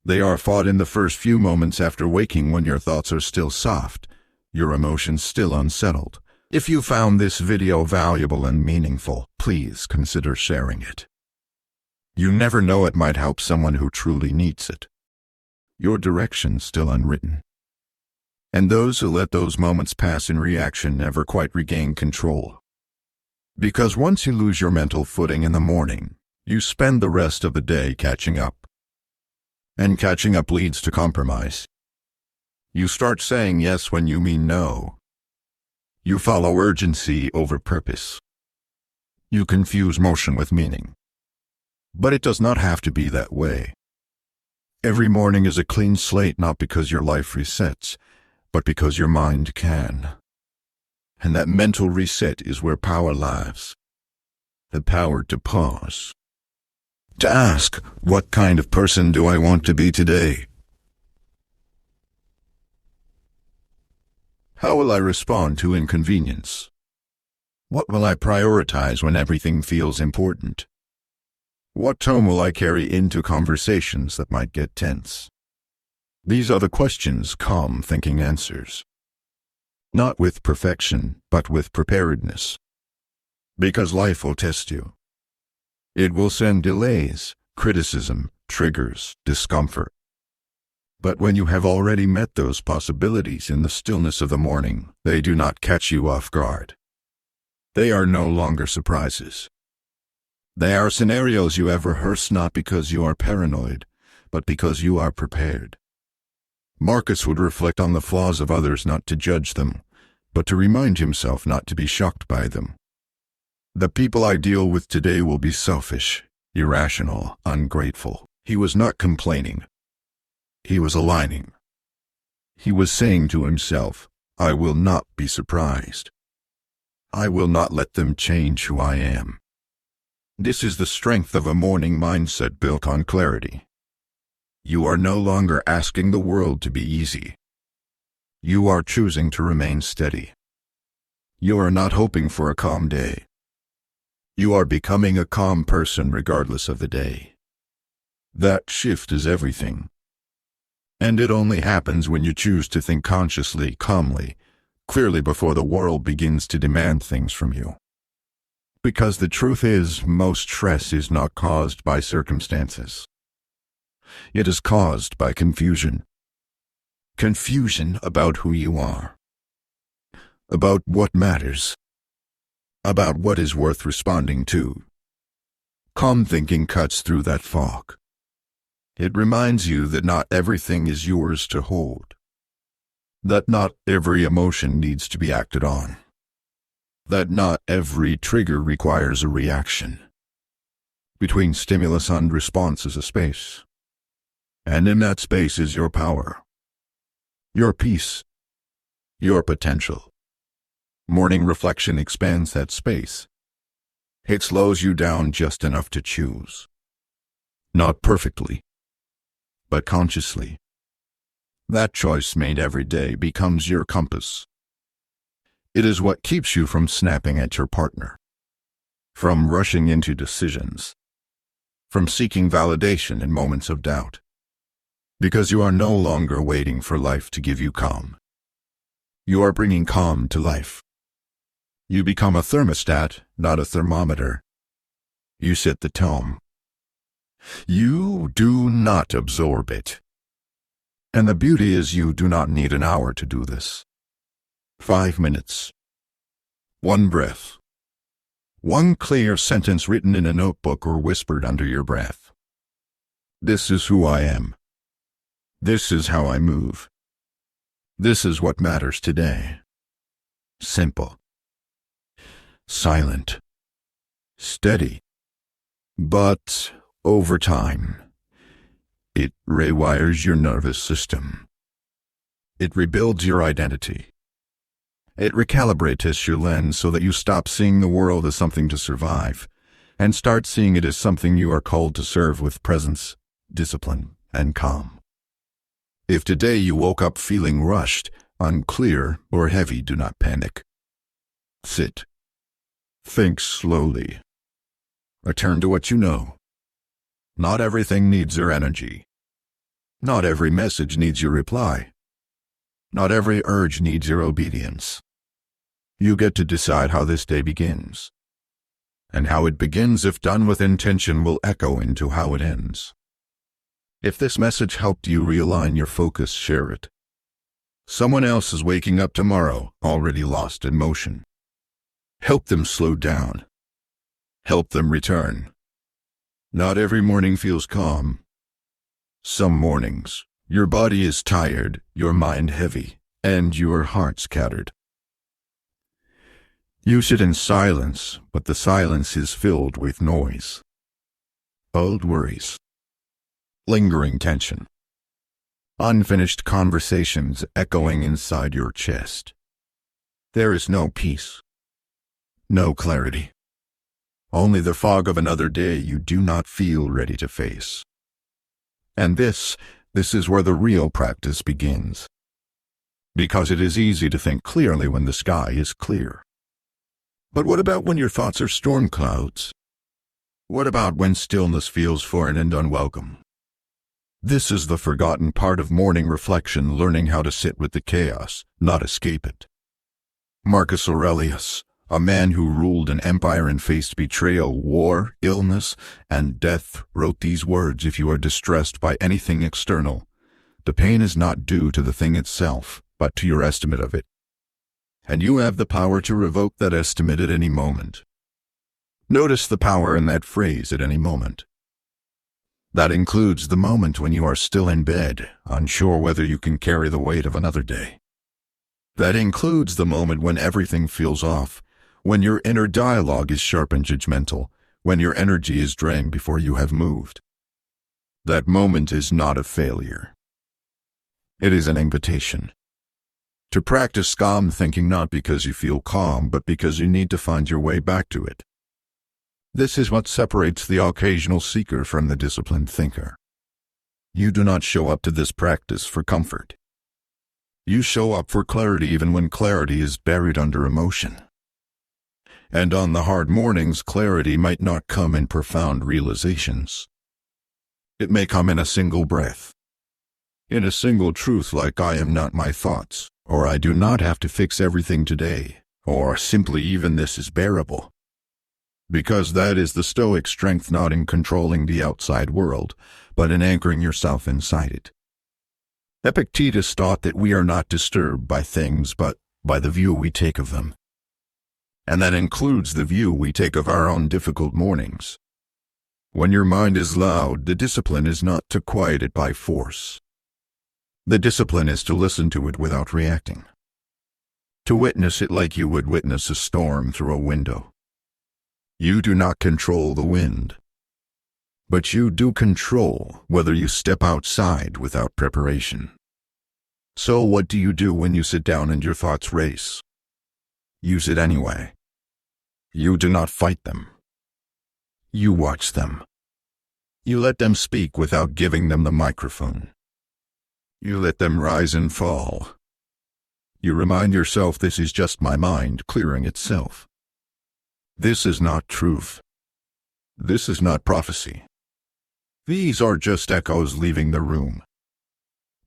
They are fought in the first few moments after waking, when your thoughts are still soft, your emotions still unsettled. If you found this video valuable and meaningful, please consider sharing it. You never know, it might help someone who truly needs it. Your direction still unwritten. And those who let those moments pass in reaction never quite regain control. Because once you lose your mental footing in the morning, you spend the rest of the day catching up. And catching up leads to compromise. You start saying yes when you mean no. You follow urgency over purpose. You confuse motion with meaning. But it does not have to be that way. Every morning is a clean slate, not because your life resets, but because your mind can. And that mental reset is where power lies. The power to pause. To ask, what kind of person do I want to be today? How will I respond to inconvenience? What will I prioritize when everything feels important? What tone will I carry into conversations that might get tense? These are the questions calm thinking answers. Not with perfection, but with preparedness. Because life will test you. It will send delays, criticism, triggers, discomfort. But when you have already met those possibilities in the stillness of the morning, they do not catch you off guard. They are no longer surprises. They are scenarios you have rehearsed, not because you are paranoid, but because you are prepared. Marcus would reflect on the flaws of others, not to judge them, but to remind himself not to be shocked by them. The people I deal with today will be selfish, irrational, ungrateful. He was not complaining. He was aligning. He was saying to himself, I will not be surprised. I will not let them change who I am. This is the strength of a morning mindset built on clarity. You are no longer asking the world to be easy. You are choosing to remain steady. You are not hoping for a calm day. You are becoming a calm person regardless of the day. That shift is everything. And it only happens when you choose to think consciously, calmly, clearly before the world begins to demand things from you. Because the truth is, most stress is not caused by circumstances. It is caused by confusion. Confusion about who you are. About what matters. About what is worth responding to. Calm thinking cuts through that fog. It reminds you that not everything is yours to hold. That not every emotion needs to be acted on. That not every trigger requires a reaction. Between stimulus and response is a space. And in that space is your power. Your peace. Your potential. Morning reflection expands that space. It slows you down just enough to choose. Not perfectly, but consciously. That choice made every day becomes your compass. It is what keeps you from snapping at your partner, from rushing into decisions, from seeking validation in moments of doubt. Because you are no longer waiting for life to give you calm. You are bringing calm to life. You become a thermostat, not a thermometer. You set the tone. You do not absorb it. And the beauty is you do not need an hour to do this. 5 minutes. One breath. One clear sentence written in a notebook or whispered under your breath. This is who I am. This is how I move. This is what matters today. Simple. Silent. Steady. But over time, it rewires your nervous system. It rebuilds your identity. It recalibrates your lens so that you stop seeing the world as something to survive and start seeing it as something you are called to serve with presence, discipline, and calm. If today you woke up feeling rushed, unclear, or heavy, do not panic. Sit. Think slowly. Return to what you know. Not everything needs your energy. Not every message needs your reply. Not every urge needs your obedience. You get to decide how this day begins. And how it begins, if done with intention, will echo into how it ends. If this message helped you realign your focus, share it. Someone else is waking up tomorrow, already lost in motion. Help them slow down. Help them return. Not every morning feels calm. Some mornings, your body is tired, your mind heavy, and your heart scattered. You sit in silence, but the silence is filled with noise. Old worries. Lingering tension. Unfinished conversations echoing inside your chest. There is no peace. No clarity. Only the fog of another day you do not feel ready to face. And this is where the real practice begins. Because it is easy to think clearly when the sky is clear. But what about when your thoughts are storm clouds? What about when stillness feels foreign and unwelcome? This is the forgotten part of morning reflection, learning how to sit with the chaos, not escape it. Marcus Aurelius, a man who ruled an empire and faced betrayal, war, illness, and death, wrote these words: "If you are distressed by anything external, the pain is not due to the thing itself, but to your estimate of it. And you have the power to revoke that estimate at any moment." Notice the power in that phrase, "at any moment." That includes the moment when you are still in bed, unsure whether you can carry the weight of another day. That includes the moment when everything feels off, when your inner dialogue is sharp and judgmental, when your energy is drained before you have moved. That moment is not a failure. It is an invitation to practice calm thinking, not because you feel calm, but because you need to find your way back to it. This is what separates the occasional seeker from the disciplined thinker. You do not show up to this practice for comfort. You show up for clarity, even when clarity is buried under emotion. And on the hard mornings, clarity might not come in profound realizations. It may come in a single breath. In a single truth like, "I am not my thoughts," or "I do not have to fix everything today," or simply, "Even this is bearable." Because that is the Stoic strength, not in controlling the outside world, but in anchoring yourself inside it. Epictetus taught that we are not disturbed by things, but by the view we take of them. And that includes the view we take of our own difficult mornings. When your mind is loud, the discipline is not to quiet it by force. The discipline is to listen to it without reacting. To witness it like you would witness a storm through a window. You do not control the wind, but you do control whether you step outside without preparation. So what do you do when you sit down and your thoughts race? You sit anyway. You do not fight them. You watch them. You let them speak without giving them the microphone. You let them rise and fall. You remind yourself, this is just my mind clearing itself. This is not truth. This is not prophecy. These are just echoes leaving the room.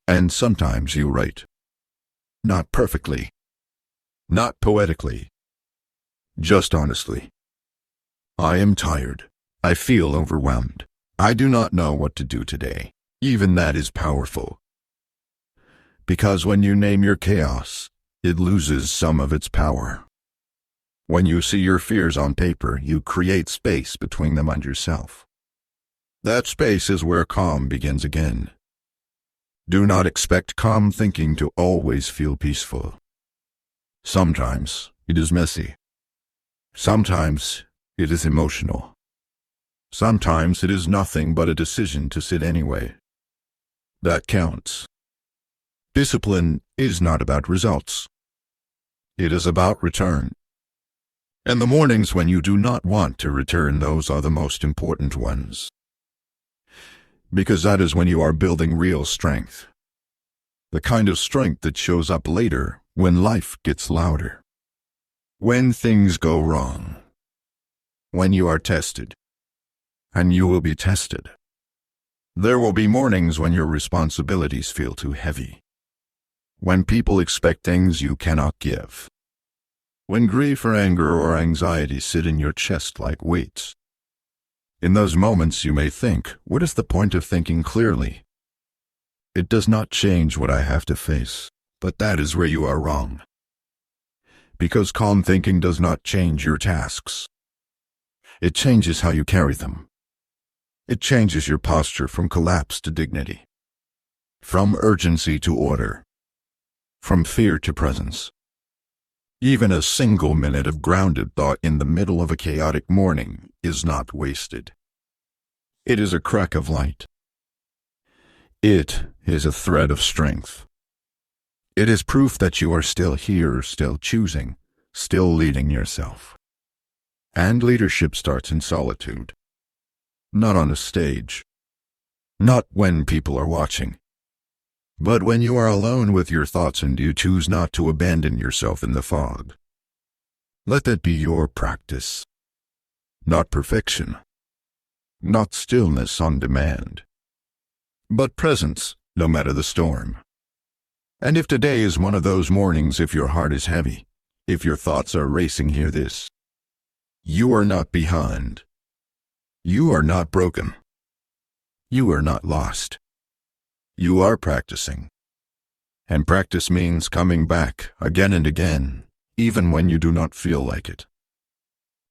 And sometimes you write. Not perfectly. Not poetically. Just honestly. I am tired. I feel overwhelmed. I do not know what to do today. Even that is powerful. Because when you name your chaos, it loses some of its power. When you see your fears on paper, you create space between them and yourself. That space is where calm begins again. Do not expect calm thinking to always feel peaceful. Sometimes it is messy. Sometimes it is emotional. Sometimes it is nothing but a decision to sit anyway. That counts. Discipline is not about results. It is about return. And the mornings when you do not want to return, those are the most important ones. Because that is when you are building real strength. The kind of strength that shows up later when life gets louder. When things go wrong. When you are tested. And you will be tested. There will be mornings when your responsibilities feel too heavy. When people expect things you cannot give. When grief or anger or anxiety sit in your chest like weights. In those moments you may think, what is the point of thinking clearly? It does not change what I have to face, but that is where you are wrong. Because calm thinking does not change your tasks. It changes how you carry them. It changes your posture from collapse to dignity. From urgency to order. From fear to presence. Even a single minute of grounded thought in the middle of a chaotic morning is not wasted. It is a crack of light. It is a thread of strength. It is proof that you are still here, still choosing, still leading yourself. And leadership starts in solitude. Not on a stage. Not when people are watching. But when you are alone with your thoughts and you choose not to abandon yourself in the fog. Let that be your practice. Not perfection. Not stillness on demand. But presence, no matter the storm. And if today is one of those mornings, if your heart is heavy, if your thoughts are racing, hear this. You are not behind. You are not broken. You are not lost. You are practicing. And practice means coming back again and again, even when you do not feel like it.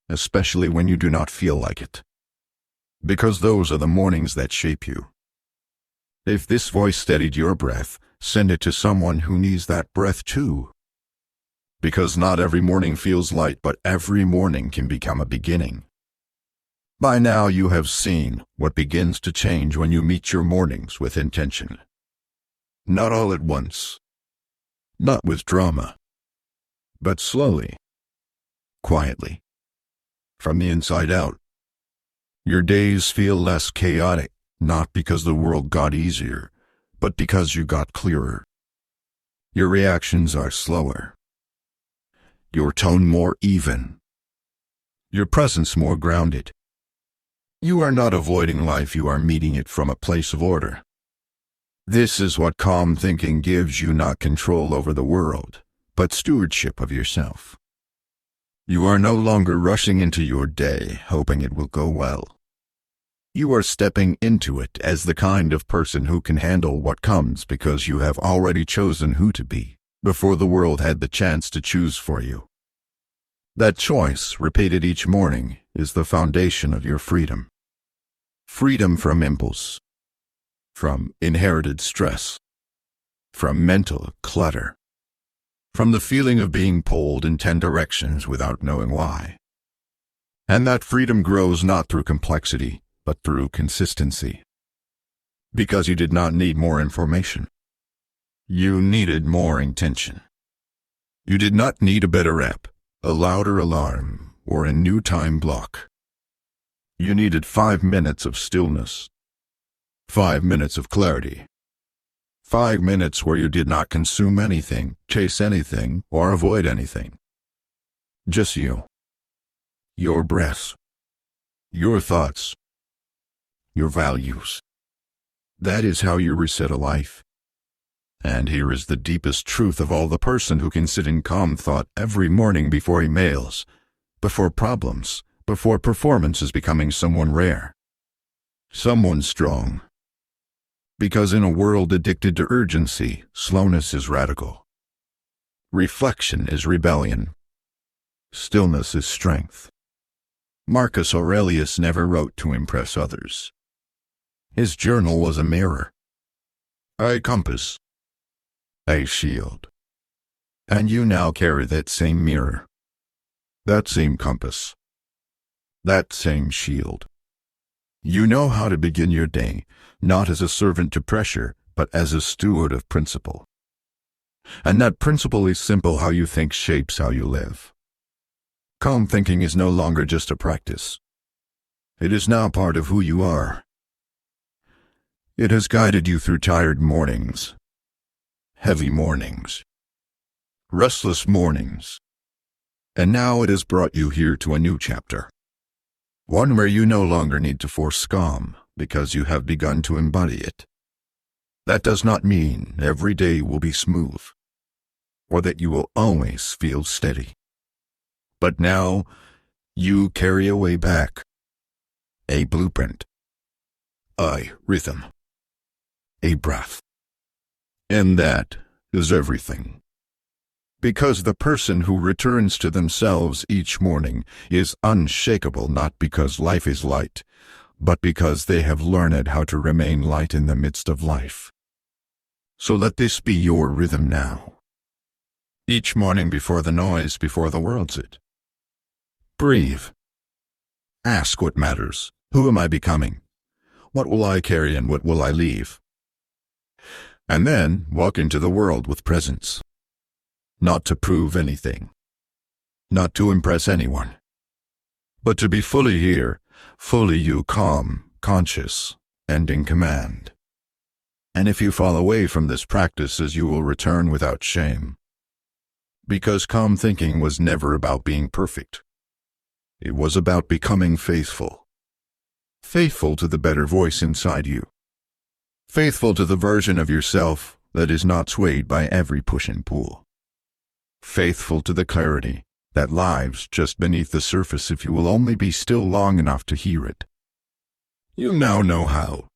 Especially when you do not feel like it. Because those are the mornings that shape you. If this voice steadied your breath, send it to someone who needs that breath too. Because not every morning feels light, but every morning can become a beginning. By now you have seen what begins to change when you meet your mornings with intention. Not all at once. Not with drama. But slowly. Quietly. From the inside out. Your days feel less chaotic, not because the world got easier, but because you got clearer. Your reactions are slower. Your tone more even. Your presence more grounded. You are not avoiding life, you are meeting it from a place of order. This is what calm thinking gives you, not control over the world, but stewardship of yourself. You are no longer rushing into your day, hoping it will go well. You are stepping into it as the kind of person who can handle what comes because you have already chosen who to be, before the world had the chance to choose for you. That choice, repeated each morning, is the foundation of your freedom. Freedom from impulse. From inherited stress. From mental clutter. From the feeling of being pulled in 10 directions without knowing why. And that freedom grows not through complexity, but through consistency. Because you did not need more information. You needed more intention. You did not need a better app, a louder alarm, or a new time block. You needed 5 minutes of stillness. 5 minutes of clarity. 5 minutes where you did not consume anything, chase anything, or avoid anything. Just you. Your breath. Your thoughts. Your values. That is how you reset a life. And here is the deepest truth of all: the person who can sit in calm thought every morning before emails, before problems, before performance is becoming someone rare. Someone strong. Because in a world addicted to urgency, slowness is radical. Reflection is rebellion. Stillness is strength. Marcus Aurelius never wrote to impress others. His journal was a mirror, a compass, a shield. And you now carry that same mirror, that same compass, that same shield. You know how to begin your day, not as a servant to pressure, but as a steward of principle. And that principle is simple: how you think shapes how you live. Calm thinking is no longer just a practice. It is now part of who you are. It has guided you through tired mornings, heavy mornings, restless mornings, and now it has brought you here to a new chapter. One where you no longer need to force calm, because you have begun to embody it. That does not mean every day will be smooth, or that you will always feel steady. But now, you carry a way back, a blueprint, a rhythm, a breath. And that is everything. Because the person who returns to themselves each morning is unshakable, not because life is light, but because they have learned how to remain light in the midst of life. So let this be your rhythm now. Each morning before the noise, before the world's it. Breathe. Ask what matters. Who am I becoming? What will I carry and what will I leave? And then walk into the world with presence. Not to prove anything. Not to impress anyone. But to be fully here, fully you, calm, conscious, and in command. And if you fall away from this practice, you will return without shame. Because calm thinking was never about being perfect. It was about becoming faithful. Faithful to the better voice inside you. Faithful to the version of yourself that is not swayed by every push and pull. Faithful to the clarity that lies just beneath the surface if you will only be still long enough to hear it. You now know how.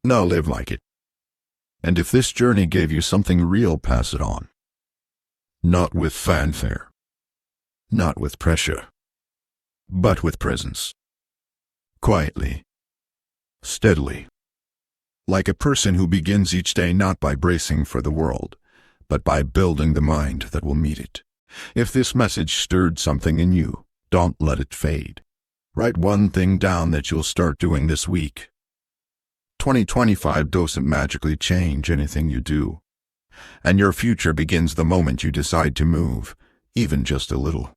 Now live like it. And if this journey gave you something real, pass it on. Not with fanfare. Not with pressure. But with presence. Quietly. Steadily. Like a person who begins each day not by bracing for the world, but by building the mind that will meet it. If this message stirred something in you, don't let it fade. Write one thing down that you'll start doing this week. 2025 doesn't magically change anything you do. And your future begins the moment you decide to move, even just a little.